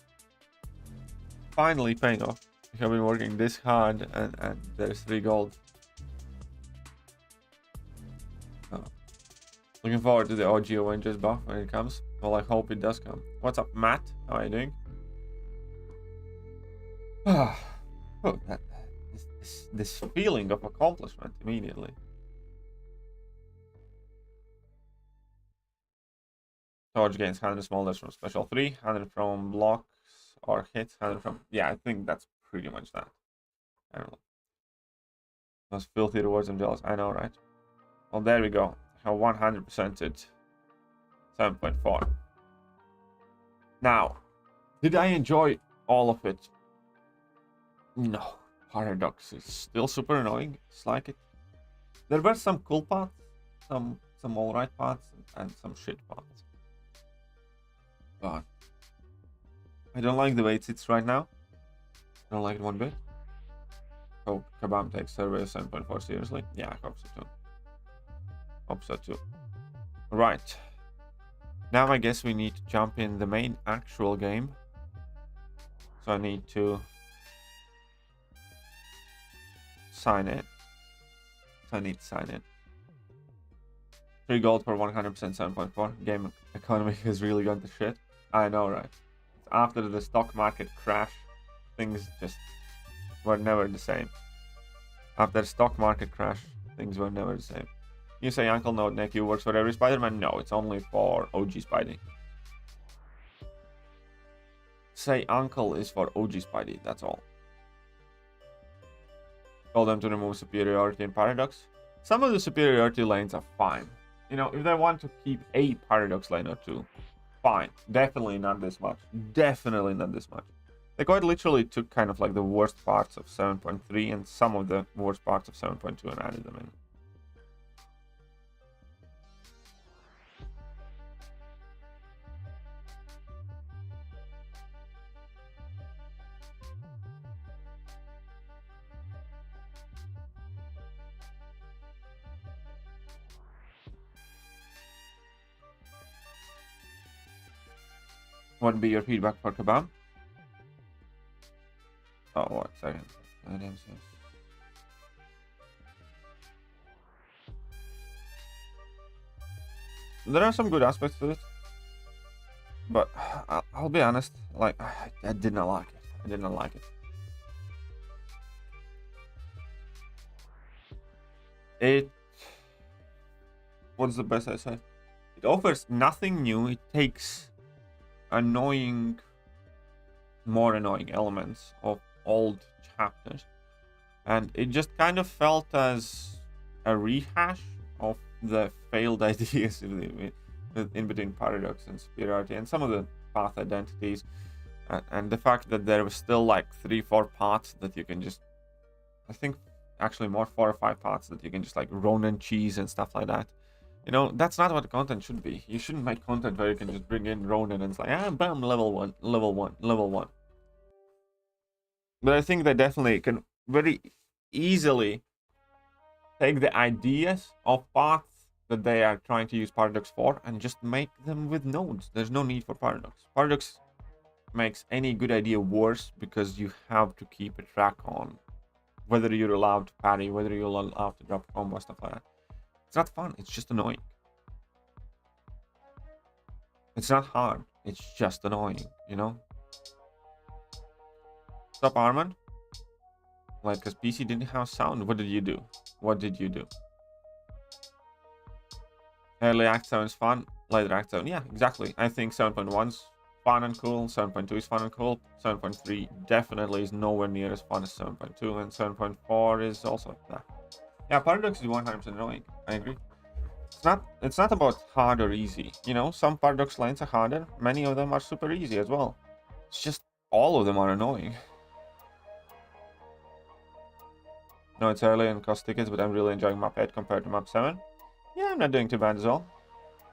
Finally paying off. We have been working this hard and there's 3 gold. Oh. Looking forward to the OG Avengers buff when it comes. Well, I hope it does come. What's up, Matt? How are you doing? Oh, this feeling of accomplishment immediately. Dodge gains 100 smolders from special 3, 100 from blocks or hits, 100 from... Yeah, I think that's pretty much that. I don't know. Those filthy rewards, I'm jealous. I know, right? Well, there we go. How 100%ed 7.4. Now, did I enjoy all of it? No. Paradox is still super annoying. It's like it. There were some cool parts, some alright parts, and some shit parts. But I don't like the way it sits right now. I don't like it one bit. Hope Kabam takes survey 7.4 seriously. Yeah, I hope so too. Hope so too. Right. Now I guess we need to jump in the main actual game. So I need to sign it. So I need to sign it. 3 gold for 100% 7.4. Game economy has really gone to shit. I know, right? After the stock market crash, things just were never the same. After stock market crash, things were never the same. You say Uncle No Neck, you works for every Spider-Man? No, it's only for OG Spidey. Say Uncle is for OG Spidey, that's all. Told them to remove superiority and paradox. Some of the superiority lanes are fine. You know, if they want to keep a paradox lane or two, fine. Definitely not this much. Definitely not this much. They quite literally took kind of like the worst parts of 7.3 and some of the worst parts of 7.2 and added them in. What would be your feedback for Kabam? Oh, what second? There are some good aspects to it, but I'll be honest, like I did not like it. I did not like it. What's the best I say? It offers nothing new. It takes more annoying elements of old chapters, and it just kind of felt as a rehash of the failed ideas in between paradox and superiority and some of the path identities. And the fact that there was still like 3-4 parts that you can just, I think actually more 4 or 5 parts that you can just like Ronin cheese and stuff like that. You know, that's not what the content should be. You shouldn't make content where you can just bring in Ronin and it's like, ah, bam, level 1, level 1, level 1. But I think they definitely can very easily take the ideas of paths that they are trying to use Paradox for and just make them with nodes. There's no need for Paradox. Paradox makes any good idea worse because you have to keep a track on whether you're allowed to parry, whether you're allowed to drop combo, stuff like that. It's not fun, it's just annoying. It's not hard, it's just annoying, you know? Stop Armand. Like, because PC didn't have sound. What did you do? What did you do? Early Act 7 is fun. Later Act 7. Yeah, exactly. I think 7.1's fun and cool. 7.2 is fun and cool. 7.3 definitely is nowhere near as fun as 7.2. And 7.4 is also that. Yeah, Paradox is 100% annoying. I agree. It's not about hard or easy. You know, some Paradox lanes are harder. Many of them are super easy as well. It's just all of them are annoying. No, it's early and cost tickets, but I'm really enjoying map 8 compared to map 7. Yeah, I'm not doing too bad as well.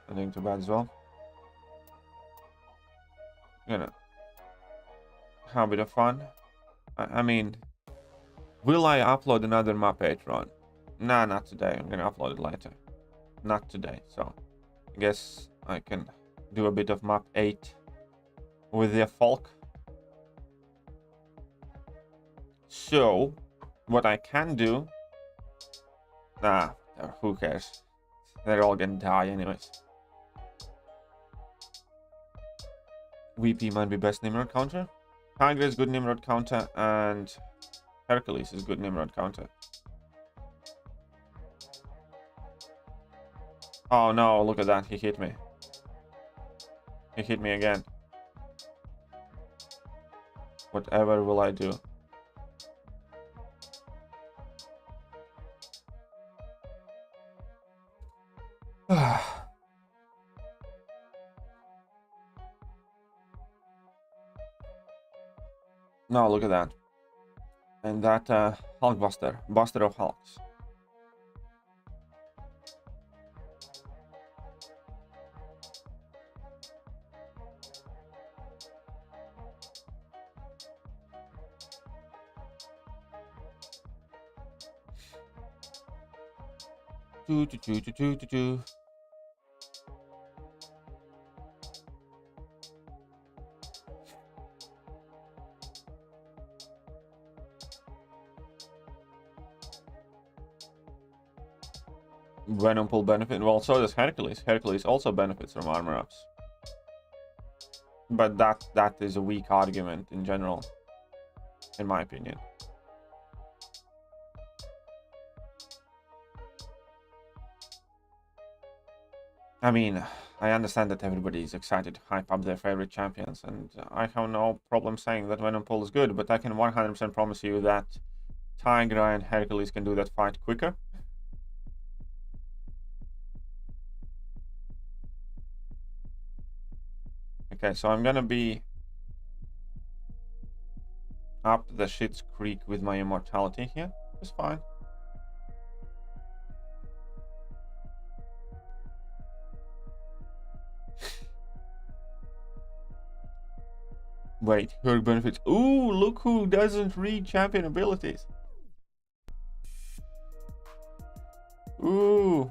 I'm doing too bad as well. You know, have a bit of fun. I mean, will I upload another map 8 run? Nah, not today. I'm gonna upload it later. Not today, so I guess I can do a bit of map 8 with the folk. So what I can do, who cares? They're all gonna die anyways. VP might be best Nimrod counter. Tiger is good Nimrod counter, and Hercules is good Nimrod counter. Oh no, look at that, he hit me. He hit me again. Whatever will I do? No, look at that. And that Hulkbuster, Buster of Hulks. Venom pull benefit. Well, so does Hercules. Hercules also benefits from armor ups. But that is a weak argument in general, in my opinion. I mean, I understand that everybody is excited to hype up their favorite champions, and I have no problem saying that Venom pull is good, but I can 100% promise you that Tigra and Hercules can do that fight quicker. Okay, so I'm gonna be up the shit's creek with my immortality here. It's fine. Wait, her benefits. Ooh, look who doesn't read champion abilities. Ooh.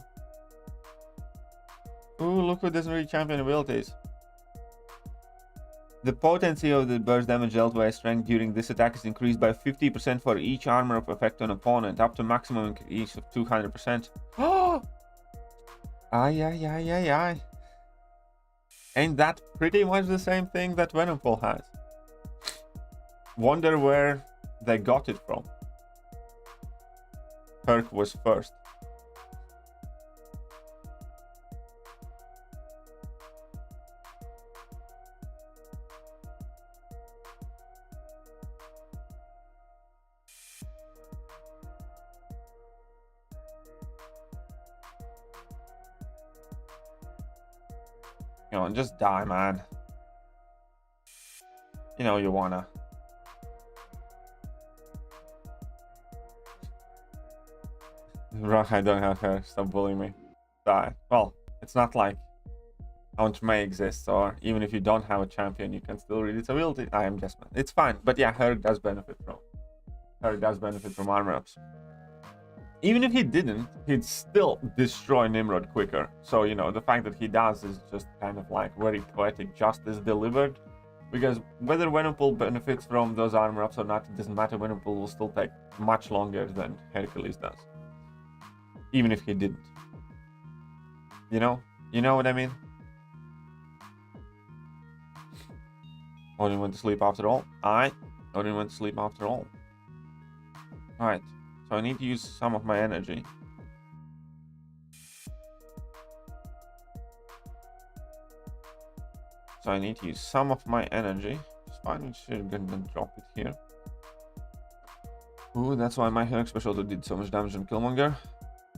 Ooh, look who doesn't read champion abilities. The potency of the burst damage dealt by strength during this attack is increased by 50% for each armor of effect on opponent, up to maximum increase of 200%. Oh! Ay. Ain't that pretty much the same thing that Venom Pull has? Wonder where they got it from. Perk was first. Come on, just die, man. you know, you wanna. I don't have hair, stop bullying me. Die. Well, it's not like Aunt May exists, or even if you don't have a champion, you can still read its ability. I am just, it's fine. But yeah, Herrick does benefit from armor ups. Even if he didn't, he'd still destroy Nimrod quicker. So, you know, the fact that he does is just kind of like very poetic justice delivered. Because whether Venompool benefits from those armor ups or not, it doesn't matter. Venompool will still take much longer than Hercules does. Even if he didn't. You know what I mean? Odin went to sleep after all. Odin went to sleep after all. Alright, so I need to use some of my energy. Just fine, should then drop it here. Ooh, that's why my Herc special did so much damage on Killmonger.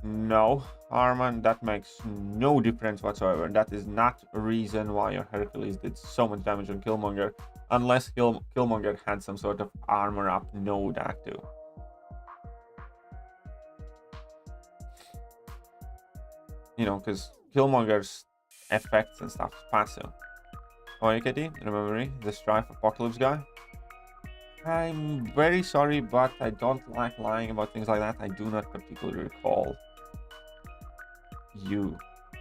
No, Arman, that makes no difference whatsoever. That is not a reason why your Hercules did so much damage on Killmonger, unless Killmonger had some sort of armor up node active. You know, because Killmonger's effects and stuff is passive. Oh, AKT, remember me, the Strife Apocalypse guy? I'm very sorry, but I don't like lying about things like that. I do not particularly recall you.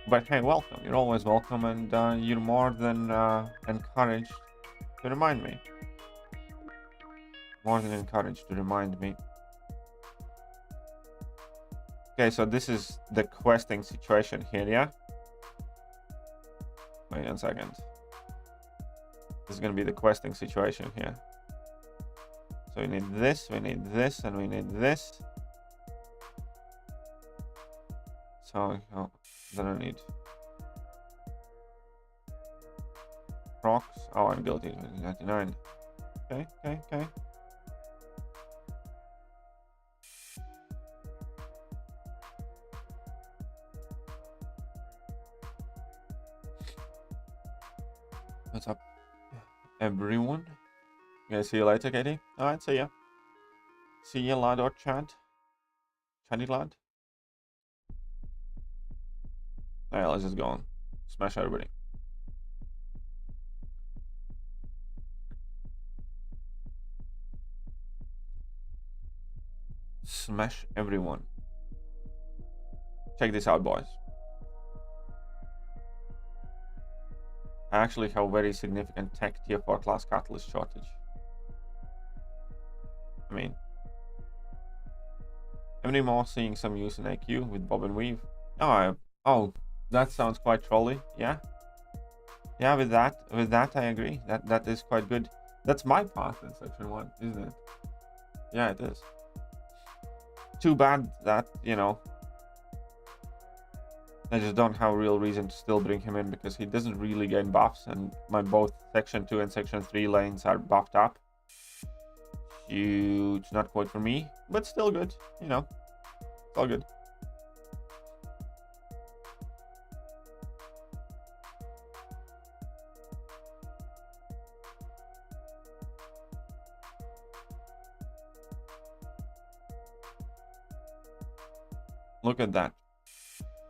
But hey, welcome. You're always welcome, and you're more than encouraged to remind me. Okay, so this is the questing situation here, yeah? Wait 1 second. This is gonna be the questing situation here. So we need this, and we need this. So, then I need procs. Oh, I'm guilty. 99. Okay. What's up, everyone? Okay, see you later, Katie. Alright, see ya. See ya, lad or Chad. Chaddy lad. Alright, let's just go on. Smash everybody. Smash everyone. Check this out, boys. I actually have very significant tech tier 4 class catalyst shortage. I mean, any more seeing some use in AQ with Bob and Weave? Oh, that sounds quite trolly. Yeah, with that I agree. That is quite good. That's my path in section 1, isn't it? Yeah, it is. Too bad that, you know, I just don't have a real reason to still bring him in, because he doesn't really gain buffs, and my both section 2 and section 3 lanes are buffed up. Huge, not quite for me, but still good, you know, it's all good. Look at that.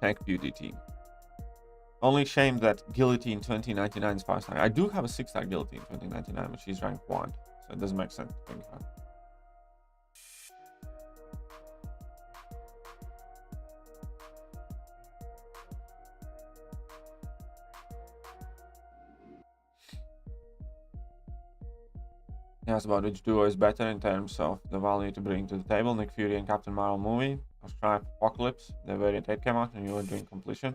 Tech Beauty team. Only shame that Guillotine 2099 is 5-star. I do have a 6-star Guillotine 2099, but she's rank 1, so it doesn't make sense to think about. He asked about which duo is better in terms of the value to bring to the table. Nick Fury and Captain Marvel movie, or Strife Apocalypse. The variant 8 came out and you were doing completion.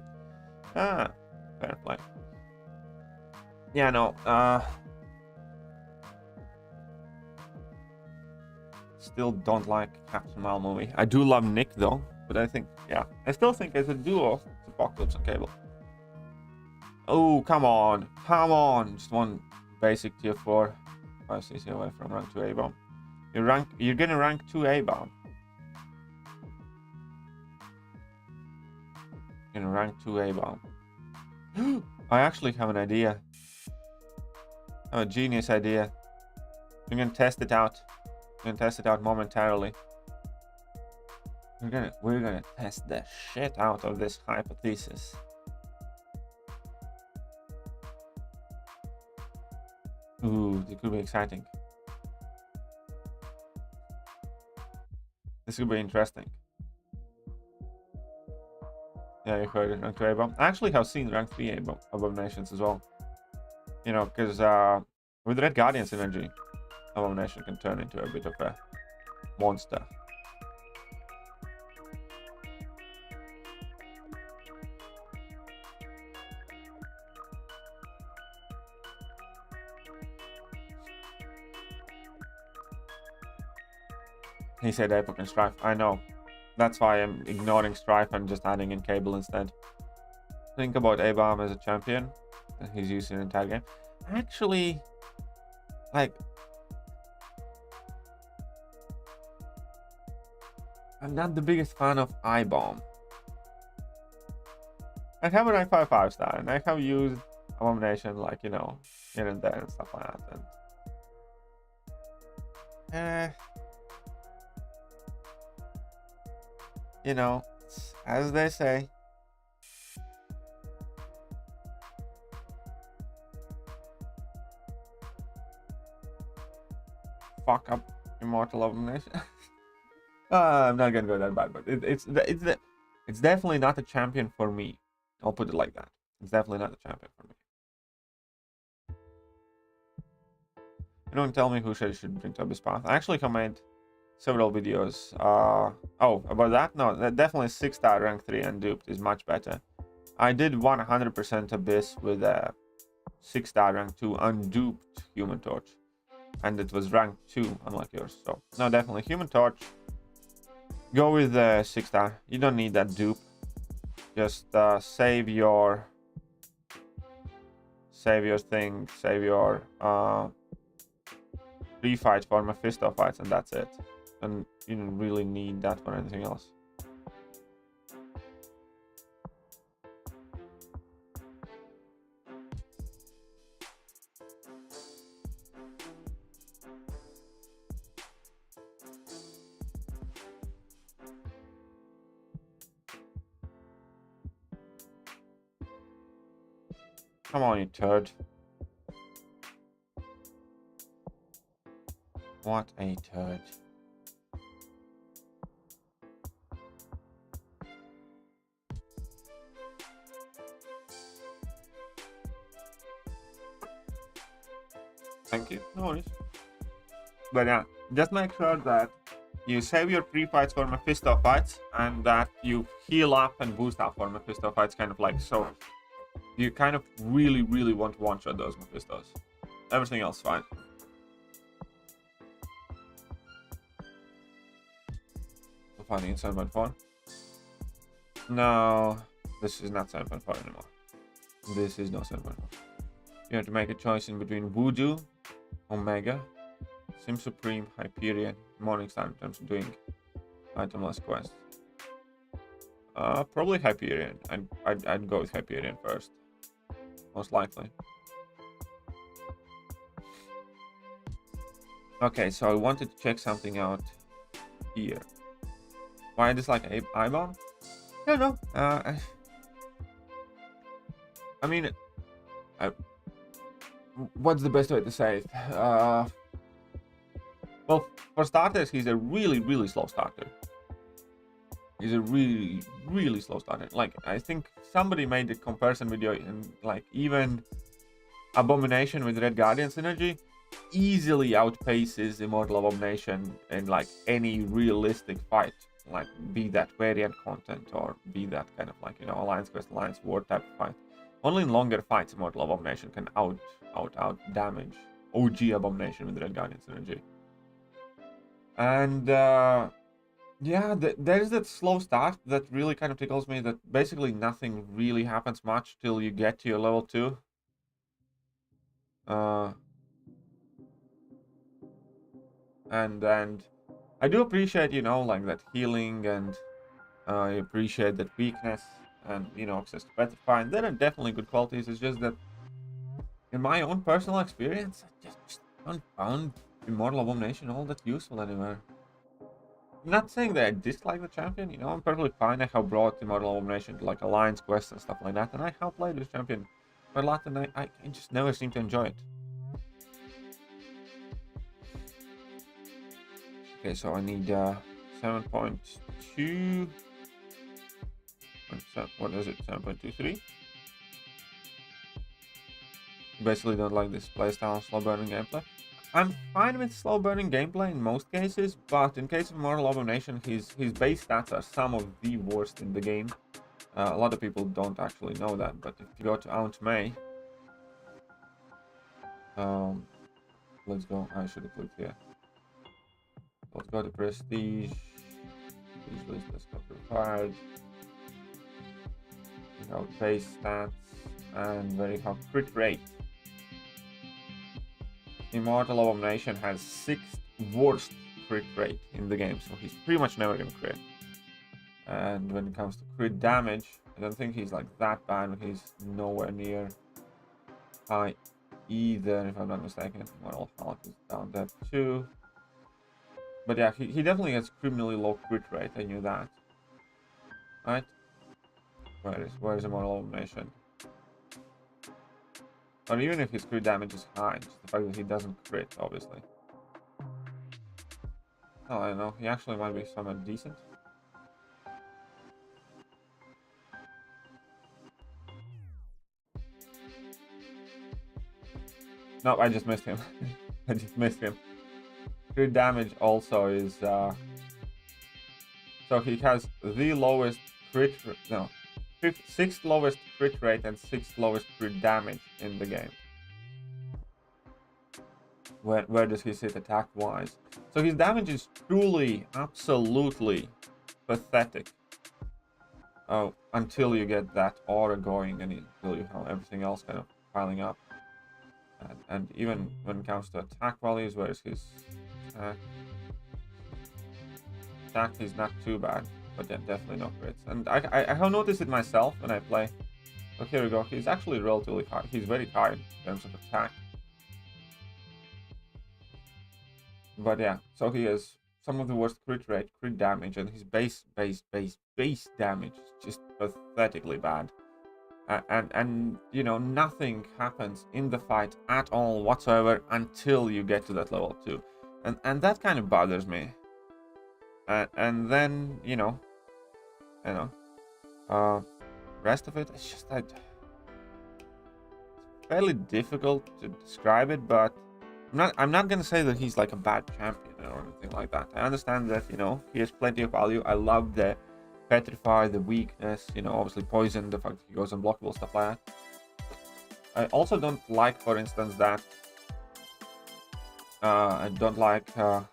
Fair play. Yeah, no, still don't like Captain Marvel movie. I do love Nick though, but I think, yeah, I still think as a duo, it's Apocalypse on cable. Oh, come on, just one basic tier 4. 5cc away from rank 2 A-bomb. You're gonna rank 2 A-bomb. You're gonna rank 2 A-bomb. I actually have an idea. I have a genius idea. We're gonna test it out. We're gonna test it out momentarily. We're gonna test the shit out of this hypothesis. Ooh, it could be exciting. This could be interesting. Yeah, you heard it, rank 2 A-bomb. I actually have seen rank 3 abominations as well. You know, because with Red Guardian's energy, abomination can turn into a bit of a monster. He said Epoch and Strife. I know. That's why I'm ignoring Strife and just adding in Cable instead. Think about A-Bomb as a champion. He's used in the entire game. Actually, like, I'm not the biggest fan of I-Bomb. I have a rank 5 5-star, and I have used Abomination, like, you know, here and there and stuff like that. And, you know, as they say, fuck up Immortal Abomination. I'm not gonna go that bad, but it's definitely not a champion for me. I'll put it like that. It's definitely not a champion for me. You don't tell me who should bring to Abyss Path. I actually made several videos. Oh, about that? No, that definitely 6-star rank 3 unduped is much better. I did 100% Abyss with a 6-star rank 2 unduped Human Torch, and it was rank 2, unlike yours. So no, definitely Human Torch. Go with the 6-star. You don't need that dupe. Just save your thing. Save your pre-fight for Mephisto fights, and that's it. And you don't really need that for anything else. Come on, you turd. What a turd. Thank you. No worries. But yeah, just make sure that you save your pre-fights for Mephisto fights, and that you heal up and boost up for Mephisto fights, kind of like so. You kind of really want to one-shot those Mephistos. Everything else fine. We'll find it in 7.4. No, this is not 7.4 anymore. This is not 7.4. You have to make a choice in between Voodoo, Omega, Sim Supreme, Hyperion, Morningstar in terms of doing itemless quests. Probably Hyperion. I'd go with Hyperion first, most likely. Okay, so I wanted to check something out here. Why this like I-bomb? I don't know. I mean, what's the best way to say it? Well, for starters, he's a really slow starter. He's a really slow starter. Like, I think somebody made a comparison video, and like even Abomination with Red Guardian synergy easily outpaces Immortal Abomination in like any realistic fight, like be that variant content or be that kind of like, you know, Alliance Quest, Alliance War type of fight. Only in longer fights Immortal Abomination can out damage OG Abomination with Red Guardian synergy. And yeah, there's that slow start that really kind of tickles me, that basically nothing really happens much till you get to your level 2. And I do appreciate, you know, like that healing, and I appreciate that weakness and, you know, access to Petrify. And there are definitely good qualities. It's just that in my own personal experience, I just don't found Immortal Abomination all that useful anywhere? I'm not saying that I dislike the champion, you know, I'm perfectly fine. I have brought Immortal Abomination to like Alliance quests and stuff like that, and I have played this champion quite a lot, and I just never seem to enjoy it. Okay, so I need 7.2. What is it? 7.23. Basically don't like this playstyle, slow burning gameplay. I'm fine with slow burning gameplay in most cases, but in case of Mortal Abomination, his base stats are some of the worst in the game. A lot of people don't actually know that, but if you go to Aunt May, let's go. I should have clicked here. Let's go to Prestige. Let's go to Required. We have base stats and we have crit rate. Immortal Abomination has 6th worst crit rate in the game, so he's pretty much never gonna crit. And when it comes to crit damage, I don't think he's like that bad, but he's nowhere near high either, if I'm not mistaken. Immortal Hulk is down there too. But yeah, he definitely has criminally low crit rate, I knew that. Right? Where is Immortal Abomination? Or even if his crit damage is high, just the fact that he doesn't crit, obviously. Oh, I don't know, he actually might be somewhat decent. No, I just missed him. I just missed him. Crit damage also is, so he has the lowest crit, no, 6th lowest crit rate and 6th lowest crit damage in the game. Where does he sit attack wise? So his damage is truly, absolutely pathetic. Oh, until you get that aura going and until you have everything else kind of piling up. And even when it comes to attack values, where is his attack? Attack is not too bad, but then definitely no crits. And I have noticed it myself when I play. Oh, here we go. He's actually relatively high. He's very high in terms of attack. But yeah, so he has some of the worst crit rate, crit damage, and his base damage is just pathetically bad. And you know, nothing happens in the fight at all whatsoever until you get to that level 2. And that kind of bothers me. And then, you know, rest of it, it's just like fairly difficult to describe it, but I'm not gonna say that he's like a bad champion or anything like that. I understand that, you know, he has plenty of value. I love the petrify, the weakness, you know, obviously poison, the fact that he goes unblockable, stuff like that. I also don't like, for instance, that I don't like that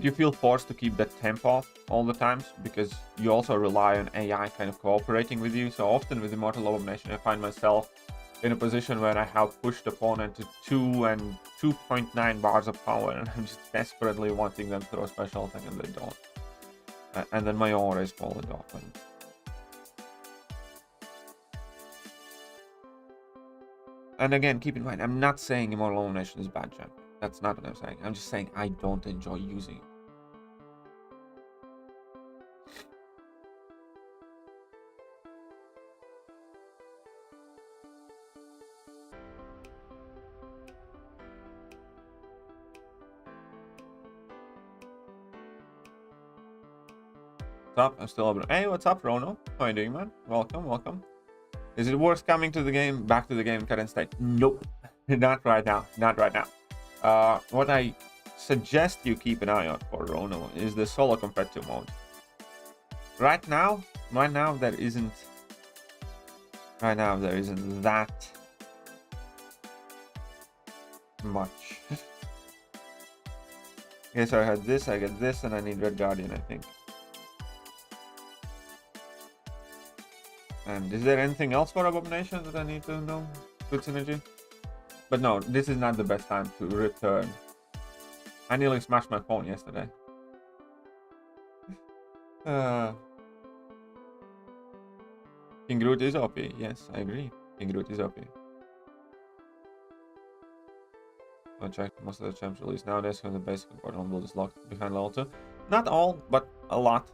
you feel forced to keep that temp off all the times, because you also rely on AI kind of cooperating with you. So often with Immortal Abomination, I find myself in a position where I have pushed opponent to 2 and 2.9 bars of power, and I'm just desperately wanting them to throw a special attack and they don't. And then my aura is falling off. And again, keep in mind, I'm not saying Immortal Abomination is a bad champion. That's not what I'm saying. I'm just saying I don't enjoy using it. What's up? I'm still open. Hey, what's up, Rono? How are you doing, man? Welcome, welcome. Is it worth coming to the game, back to the game in current state? Nope. Not right now. Not right now. What I suggest you keep an eye out for, Rono, is the solo competitive mode. Right now there isn't that much. Okay, so I had this, I get this, and I need Red Guardian, I think. And is there anything else for Abomination that I need to know? Good synergy? But no, this is not the best time to return. I nearly smashed my phone yesterday. King Groot is OP. Yes, I agree. King Groot is OP. I checked most of the champs released nowadays when the basic important build is locked behind level 2. Not all, but a lot.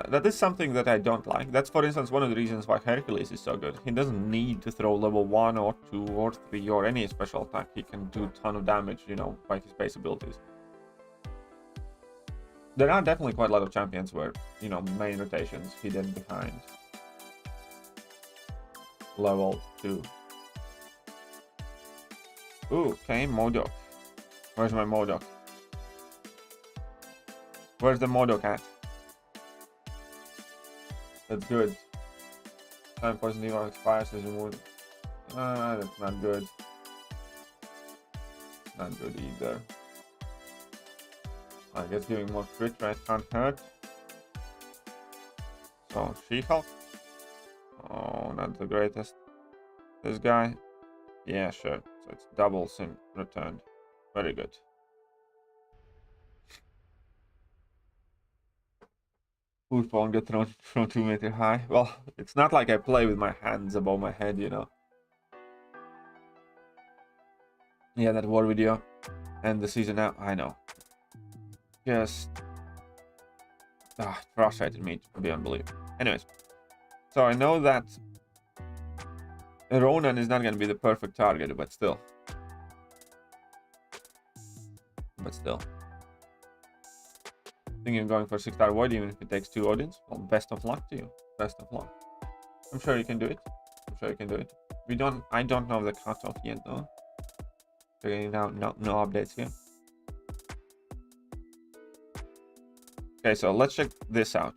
That is something that I don't like. That's, for instance, one of the reasons why Hercules is so good. He doesn't need to throw level 1 or 2 or 3 or any special attack. He can do a ton of damage, you know, by his base abilities. There are definitely quite a lot of champions where, you know, main rotations hidden behind level 2. Ooh, okay, Modok. Where's my Modok? Where's the Modok at? That's good. Time poison devour expires as removed. That's not good. Not good either. I guess giving more crit rate can't hurt. So, She-Hulk. Oh, not the greatest. This guy. Yeah, sure. So it's double sim returned. Very good. Food won't get thrown from 2 meter high. Well, it's not like I play with my hands above my head, you know. Yeah, that war video. And the season now. I know. Just frustrated me to be unbelievable. Anyways, so I know that Ronan is not going to be the perfect target, but still. Thinking of going for 6-star Void even if it takes 2 Odins. Well, best of luck to you. Best of luck. I'm sure you can do it. I don't know the cutoff yet though. Figuring out no updates here. Okay, so let's check this out.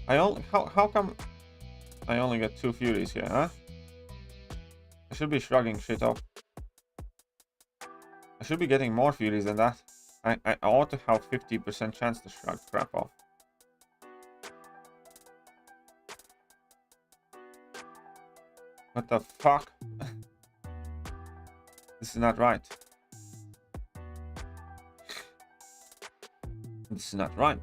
How come I only get 2 Furies here, huh? I should be shrugging shit off. I should be getting more Furies than that. I ought to have 50% chance to shrug crap off. What the fuck? This is not right. This is not right.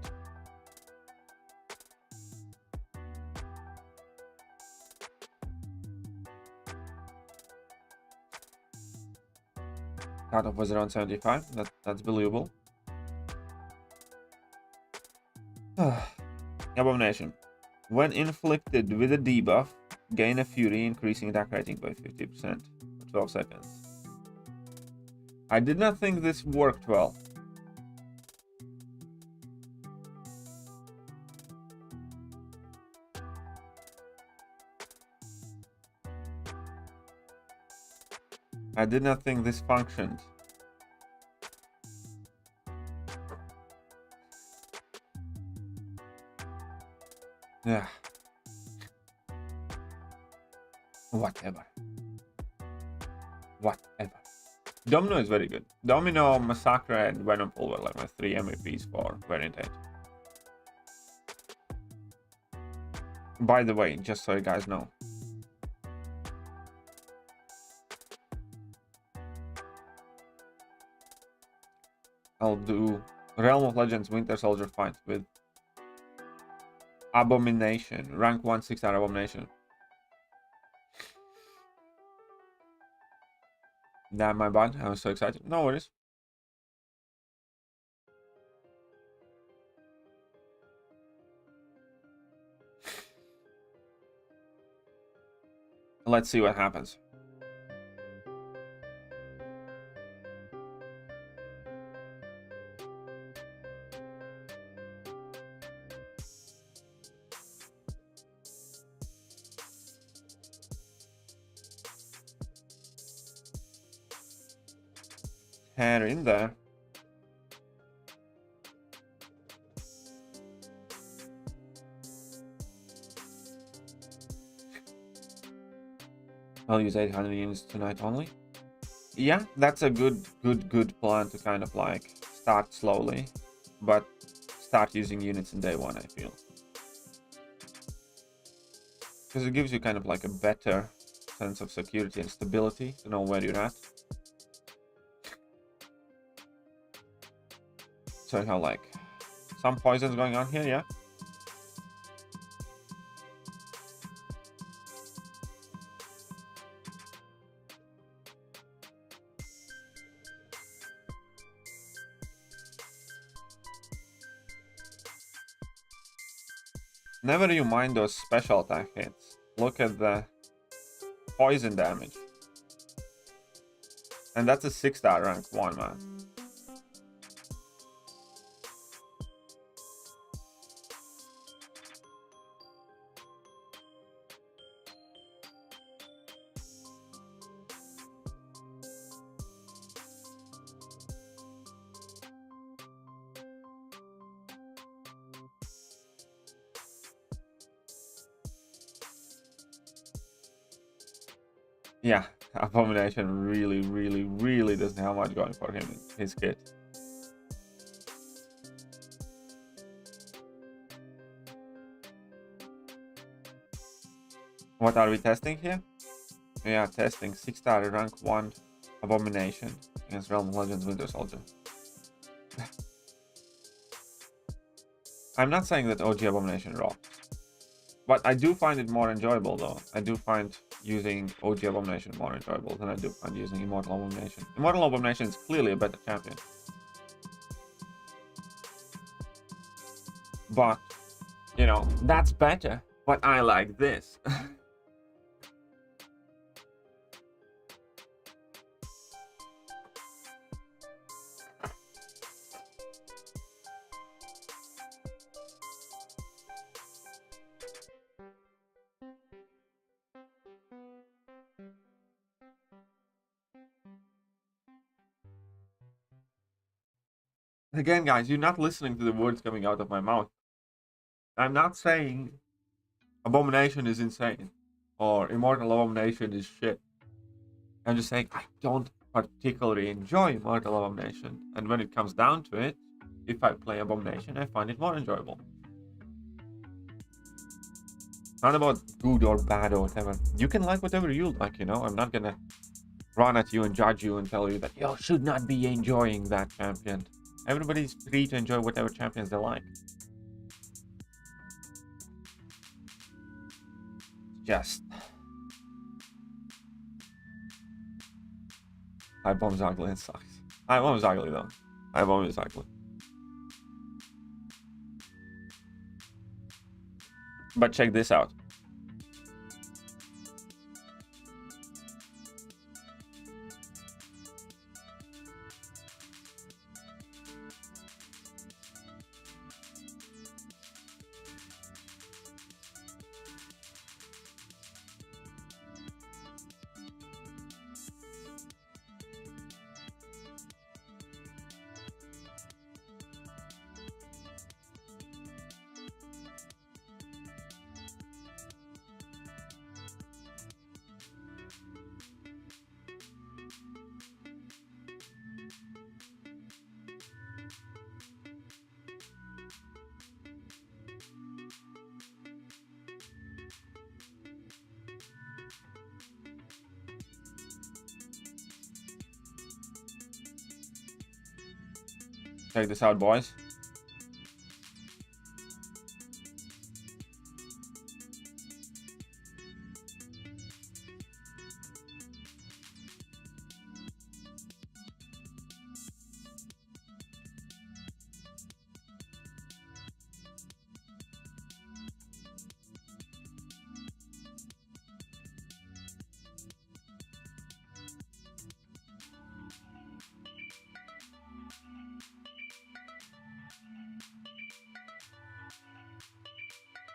Cutoff was around 75. That's believable. Abomination. When inflicted with a debuff, gain a Fury, increasing attack rating by 50% for 12 seconds. I did not think this worked well. I did not think this functioned. Yeah. Whatever. Domino is very good. Domino, Massacre, and Venom Pool were like my 3 MVPs for Variant 8. By the way, just so you guys know. I'll do Realm of Legends Winter Soldier fight with Abomination. Rank 1 6-star Abomination. Damn, my bad. I was so excited. No worries. Let's see what happens. Hair in there. I'll use 800 units tonight only. Yeah, that's a good plan to kind of like start slowly, but start using units in day 1, I feel. Because it gives you kind of like a better sense of security and stability to know where you're at. So you have like some poisons going on here, yeah. Never you mind those special attack hits. Look at the poison damage. And that's a 6-star rank 1, man. Yeah, Abomination really doesn't have much going for him in his kit. What are we testing here? We are testing 6-star rank 1 Abomination against Realm Legends Winter Soldier. I'm not saying that OG Abomination rocks, but I do find it more enjoyable though. I do find using OG Abomination more enjoyable than I do find using Immortal Abomination. Immortal Abomination is clearly a better champion. But, you know, that's better. But I like this. Again, guys, you're not listening to the words coming out of my mouth. I'm not saying Abomination is insane or Immortal Abomination is shit. I'm just saying I don't particularly enjoy Immortal Abomination. And when it comes down to it, if I play Abomination, I find it more enjoyable. Not about good or bad or whatever. You can like whatever you like, you know. I'm not gonna run at you and judge you and tell you that you should not be enjoying that champion. Everybody's free to enjoy whatever champions they like. Just... Highbomb's ugly, it sucks. Highbomb's ugly though. Highbomb is ugly. But check this out. Check this out, boys.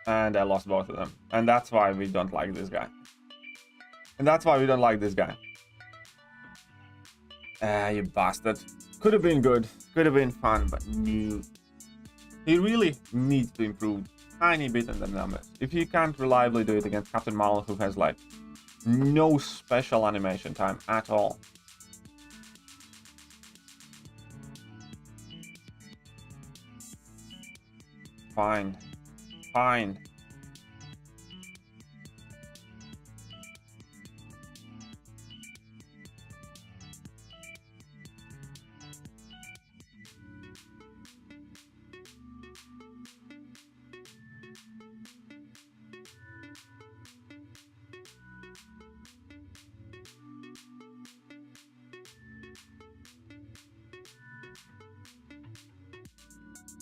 And I lost both of them. And that's why we don't like this guy. And that's why we don't like this guy. Ah, you bastard. Could have been good. Could have been fun, but no. He really needs to improve tiny bit on the numbers. If he can't reliably do it against Captain Marvel, who has like no special animation time at all. Fine. Fine.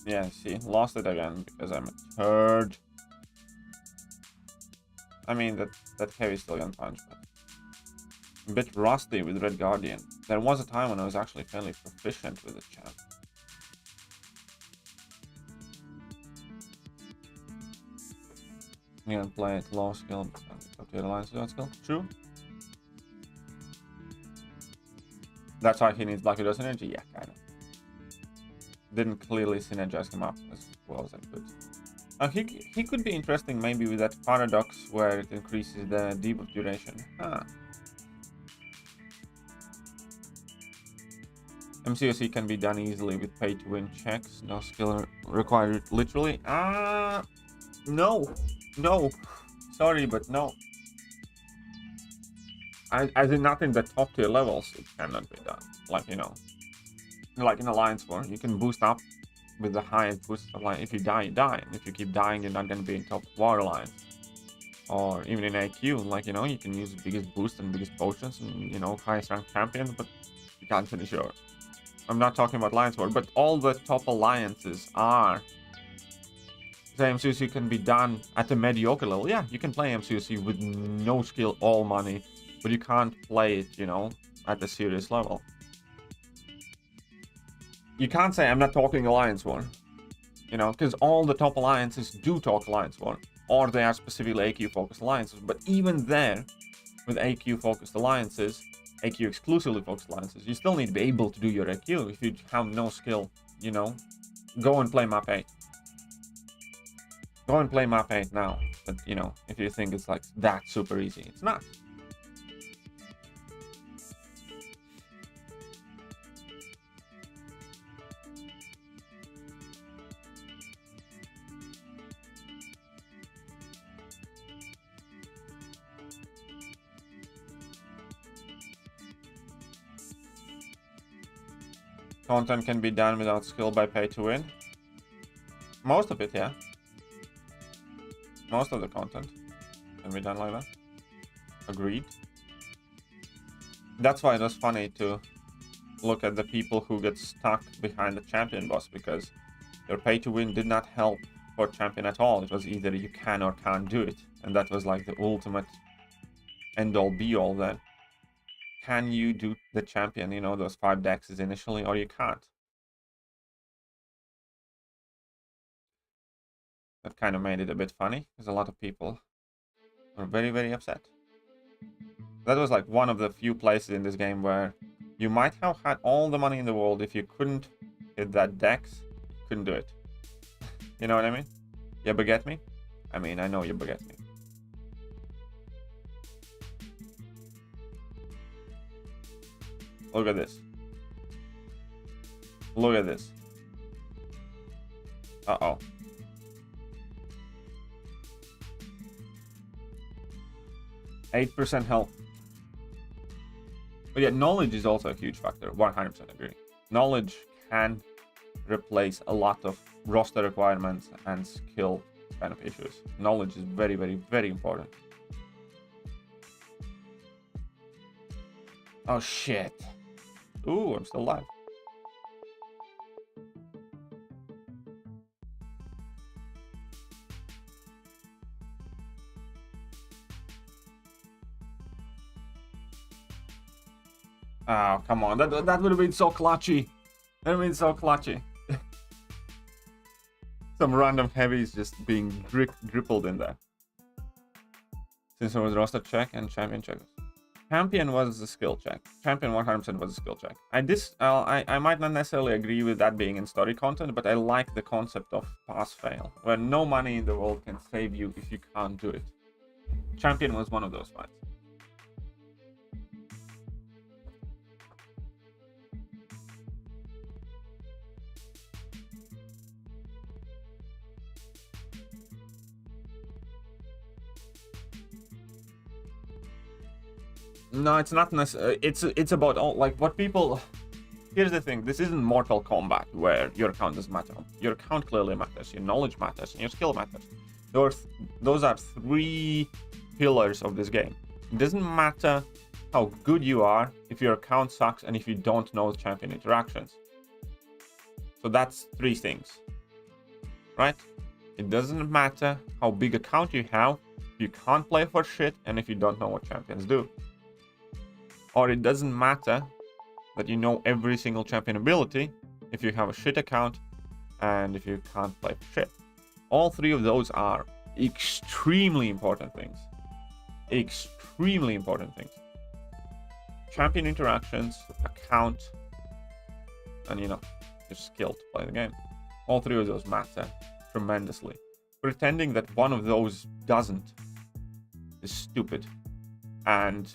Yeah, see, lost it again because I'm a turd. I mean, that heavy still can punch, but a bit rusty with Red Guardian. There was a time when I was actually fairly proficient with the champ. You can play it low skill, up to the alliance without skill. True. That's why he needs Black Widow's energy? Yeah, kind of. Didn't clearly synergize him up as well as I could. He could be interesting maybe with that paradox where it increases the debuff duration. MCOC can be done easily with pay-to-win checks. No skill required literally. No. No. Sorry, but no. I did not in the top tier levels it cannot be done. Like, you know, like in Alliance War, you can boost up with the highest boost of line. If you die, you die. And if you keep dying, you're not gonna be in top War Alliance. Or even in AQ, like, you know, you can use the biggest boost and biggest potions and, you know, highest ranked champions, but you can't finish your. I'm not talking about Alliance War, but all the top alliances are. The MCOC can be done at a mediocre level. Yeah, you can play MCOC with no skill, all money, but you can't play it, you know, at a serious level. You can't say I'm not talking Alliance War, you know, because all the top alliances do talk Alliance War, or they are specifically AQ focused alliances. But even there, with AQ focused alliances, AQ exclusively focused alliances, you still need to be able to do your AQ. If you have no skill, you know, go and play map 8. Go and play map 8 now. But, you know, if you think it's like that super easy, it's not. Content can be done without skill by pay to win. Most of it, yeah. Most of the content can be done like that. Agreed. That's why it was funny to look at the people who get stuck behind the champion boss, because their pay to win did not help for champion at all. It was either you can or can't do it. And that was like the ultimate end all be all then. Can you do the champion, you know, those 5 dexes initially, or you can't? That kind of made it a bit funny, because a lot of people were very, very upset. That was like one of the few places in this game where you might have had all the money in the world. If you couldn't hit that dex, couldn't do it. You know what I mean? You beget me? I mean, I know you beget me. Look at this. Look at this. Uh-oh. %8 health. But yeah, knowledge is also a huge factor. 100% agree. Knowledge can replace a lot of roster requirements and skill kind of issues. Knowledge is very, very, very important. Oh shit. Ooh, I'm still alive. Oh, come on. That would have been so clutchy. That would have been so clutchy. Some random heavies just being grippled in there. Since it was roster check and champion check. Champion was a skill check. Champion 100% was a skill check. I might not necessarily agree with that being in story content, but I like the concept of pass-fail, where no money in the world can save you if you can't do it. Champion was one of those fights. No, it's not necessarily. It's about all, like, what people. Here's the thing. This isn't Mortal Kombat where your account doesn't matter. Your account clearly matters. Your knowledge matters, and your skill matters. Those are 3 pillars of this game. It doesn't matter how good you are if your account sucks and if you don't know champion interactions. So that's 3 things, right? It doesn't matter how big account you have you can't play for shit, and if you don't know what champions do. Or it doesn't matter that you know every single champion ability if you have a shit account and if you can't play for shit. All three of those are extremely important things. Extremely important things. Champion interactions, account, and your skill to play the game. All three of those matter tremendously. Pretending that one of those doesn't is stupid. And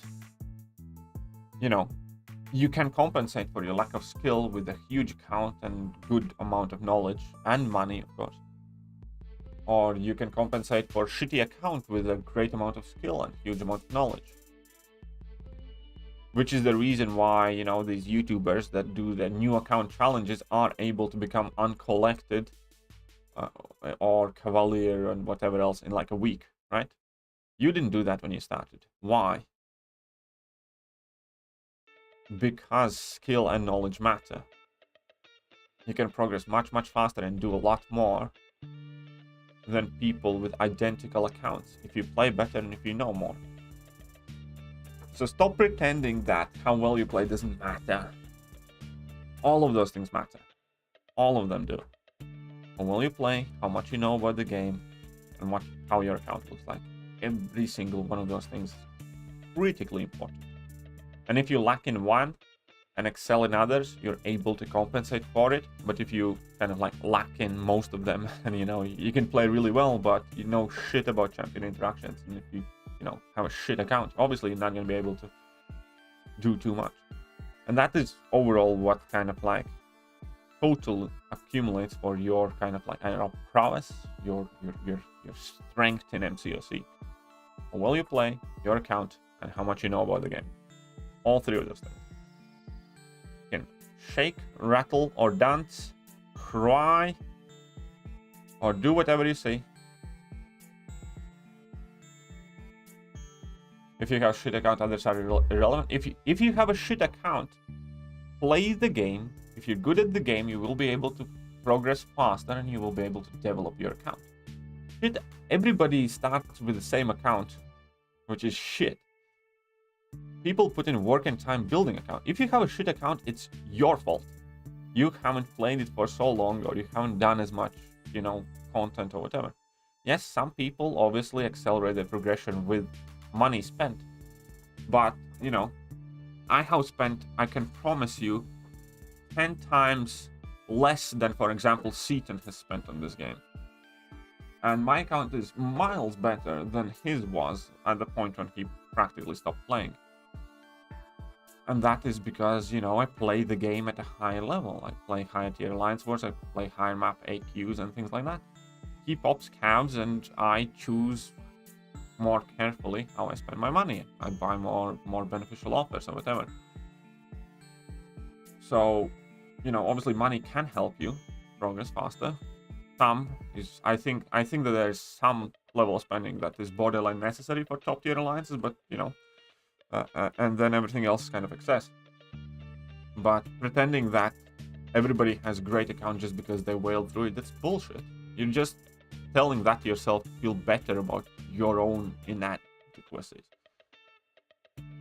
you can compensate for your lack of skill with a huge account and good amount of knowledge and money, of course. Or you can compensate for shitty account with a great amount of skill and huge amount of knowledge. Which is the reason why, these YouTubers that do the new account challenges are able to become uncollected or cavalier and whatever else in like a week, right? You didn't do that when you started. Why? Because skill and knowledge matter. You can progress much, much faster and do a lot more than people with identical accounts if you play better and if you know more. So stop pretending that how well you play doesn't matter. All of those things matter. All of them do. How well you play, how much you know about the game, and how your account looks like. Every single one of those things is critically important. And if you lack in one and excel in others, you're able to compensate for it. But if you kind of lack in most of them, and you can play really well, but you know shit about champion interactions, and if you have a shit account, obviously you're not going to be able to do too much. And that is overall what kind of total accumulates for your kind of prowess, your strength in MCOC. How well you play, your account, and how much you know about the game. All three of those things. You can shake, rattle, or dance, cry, or do whatever you say. If you have a shit account, others are irrelevant. If you have a shit account, play the game. If you're good at the game, you will be able to progress faster and you will be able to develop your account. Everybody starts with the same account, which is shit. People put in work and time building account. If you have a shit account, it's your fault. You haven't played it for so long, or you haven't done as much, content or whatever. Yes, some people obviously accelerate their progression with money spent, but I have spent, I can promise you, 10 times less than, for example, Seaton has spent on this game. And my account is miles better than his was at the point when he practically stopped playing. And that is because, I play the game at a higher level. I play higher tier alliance wars, I play higher map AQs and things like that. He pops calves and I choose more carefully how I spend my money. I buy more beneficial offers or whatever. So, obviously money can help you progress faster. I think that there's some level of spending that is borderline necessary for top tier alliances, but and then everything else is kind of excess. But pretending that everybody has a great account just because they wailed through it, that's bullshit. You're just telling that to yourself to feel better about your own inadequacies.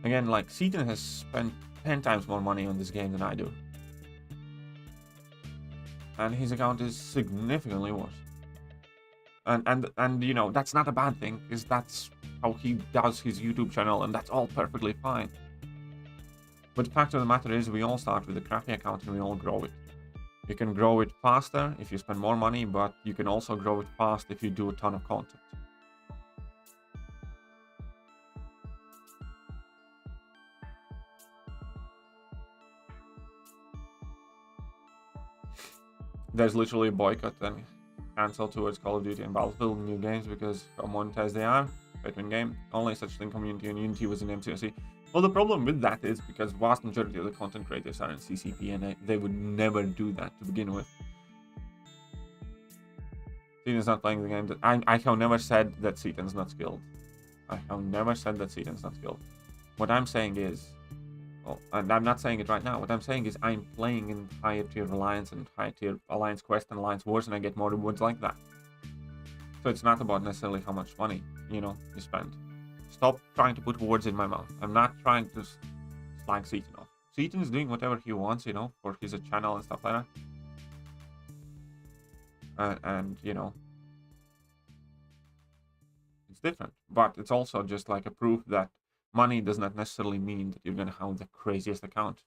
Again, Seaton has spent 10 times more money on this game than I do. And his account is significantly worse. And that's not a bad thing, because that's how he does his YouTube channel, and that's all perfectly fine. But the fact of the matter is, we all start with a crappy account and we all grow it. You can grow it faster if you spend more money, but you can also grow it fast if you do a ton of content. There's literally a boycott and cancel towards Call of Duty and Battlefield new games because how monetized they are. Pay-to-win game. Only such thing community and Unity was in MCOC. Well, the problem with that is because vast majority of the content creators are in CCP and they would never do that to begin with. Seaton's not playing the game. I have never said that Seaton's not skilled. I have never said that Seaton's not skilled. What I'm saying is, well, and I'm not saying it right now, what I'm saying is I'm playing in higher tier Alliance and higher tier Alliance Quest and Alliance Wars, and I get more rewards like that. So it's not about necessarily how much money. you know, you spend. Stop trying to put words in my mouth. I'm not trying to slag Seaton off. Seaton is doing whatever he wants, you know, for his channel and stuff like that. And you know, it's different. But it's also just like a proof that money does not necessarily mean that you're going to have the craziest account.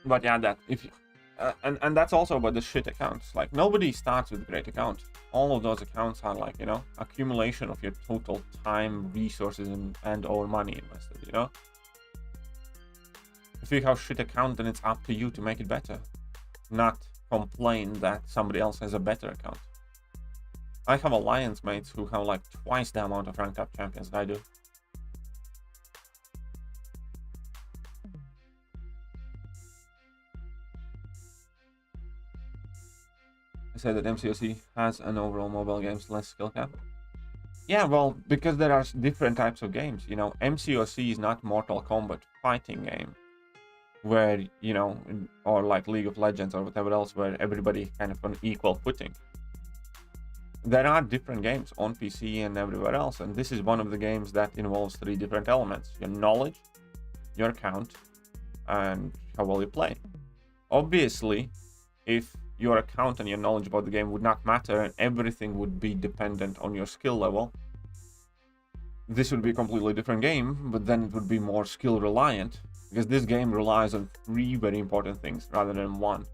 But yeah, that if you, and that's also about the shit accounts. Like, nobody starts with a great account. All of those accounts are like, you know, accumulation of your total time, resources, and or money invested, you know. If you have shit account, then it's up to you to make it better, not complain that somebody else has a better account. I have alliance mates who have like twice the amount of ranked up champions that I do. I said that MCOC has an overall mobile games less skill cap. Yeah, well, because there are different types of games, you know. MCOC is not Mortal Kombat fighting game, where, you know, or like League of Legends or whatever else, where everybody kind of on equal footing. There are different games on PC and everywhere else, and this is one of the games that involves 3 different elements: your knowledge, your account, and how well you play. Obviously, if your account and your knowledge about the game would not matter and everything would be dependent on your skill level, this would be a completely different game, but then it would be more skill reliant, because this game relies on 3 very important things rather than 1.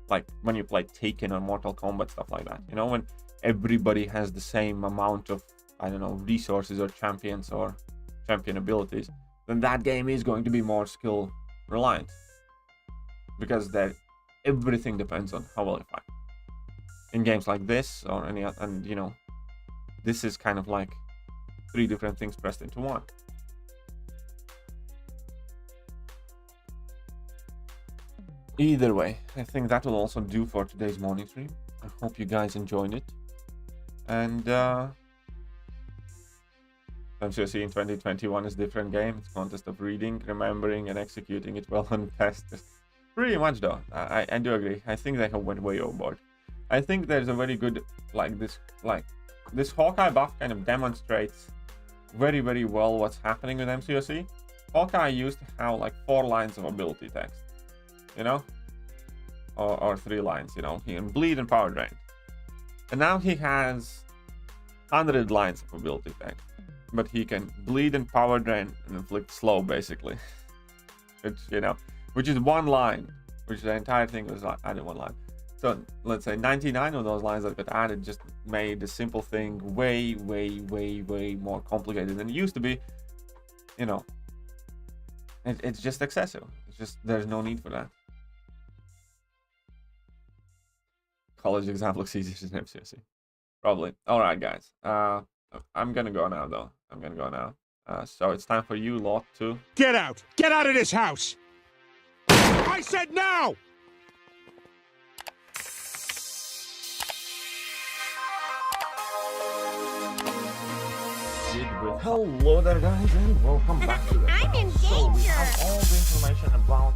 Like when you play Taken or Mortal Kombat, stuff like that, you know, when everybody has the same amount of, I don't know, resources or champions or champion abilities, then that game is going to be more skill reliant, because everything depends on how well you fight. In games like this or any other, and you know, this is kind of like 3 different things pressed into 1. Either way, I think that will also do for today's morning stream. I hope you guys enjoyed it. And MCOC in 2021 is a different game. It's a contest of reading, remembering, and executing it well on test. Pretty much though, I do agree. I think they have went way overboard. I think there's a very good, this Hawkeye buff kind of demonstrates very, very well what's happening with MCOC. Hawkeye used to have like 4 lines of ability text, you know, or 3 lines, you know. He can bleed and power drain, and now he has 100 lines of ability text, but he can bleed and power drain and inflict slow, basically. Which, you know, which is 1 line, which the entire thing was added 1 line. So let's say 99 of those lines that got added just made the simple thing way, way, way, way more complicated than it used to be. You know, it's just excessive. It's just, there's no need for that. College exam looks easier than MCOC. Probably. All right, guys. I'm gonna go now, though. I'm gonna go now. So it's time for you lot to get out! Get out of this house! I said now! Hello there, guys, and welcome back to the I'm in So we danger! have all the information about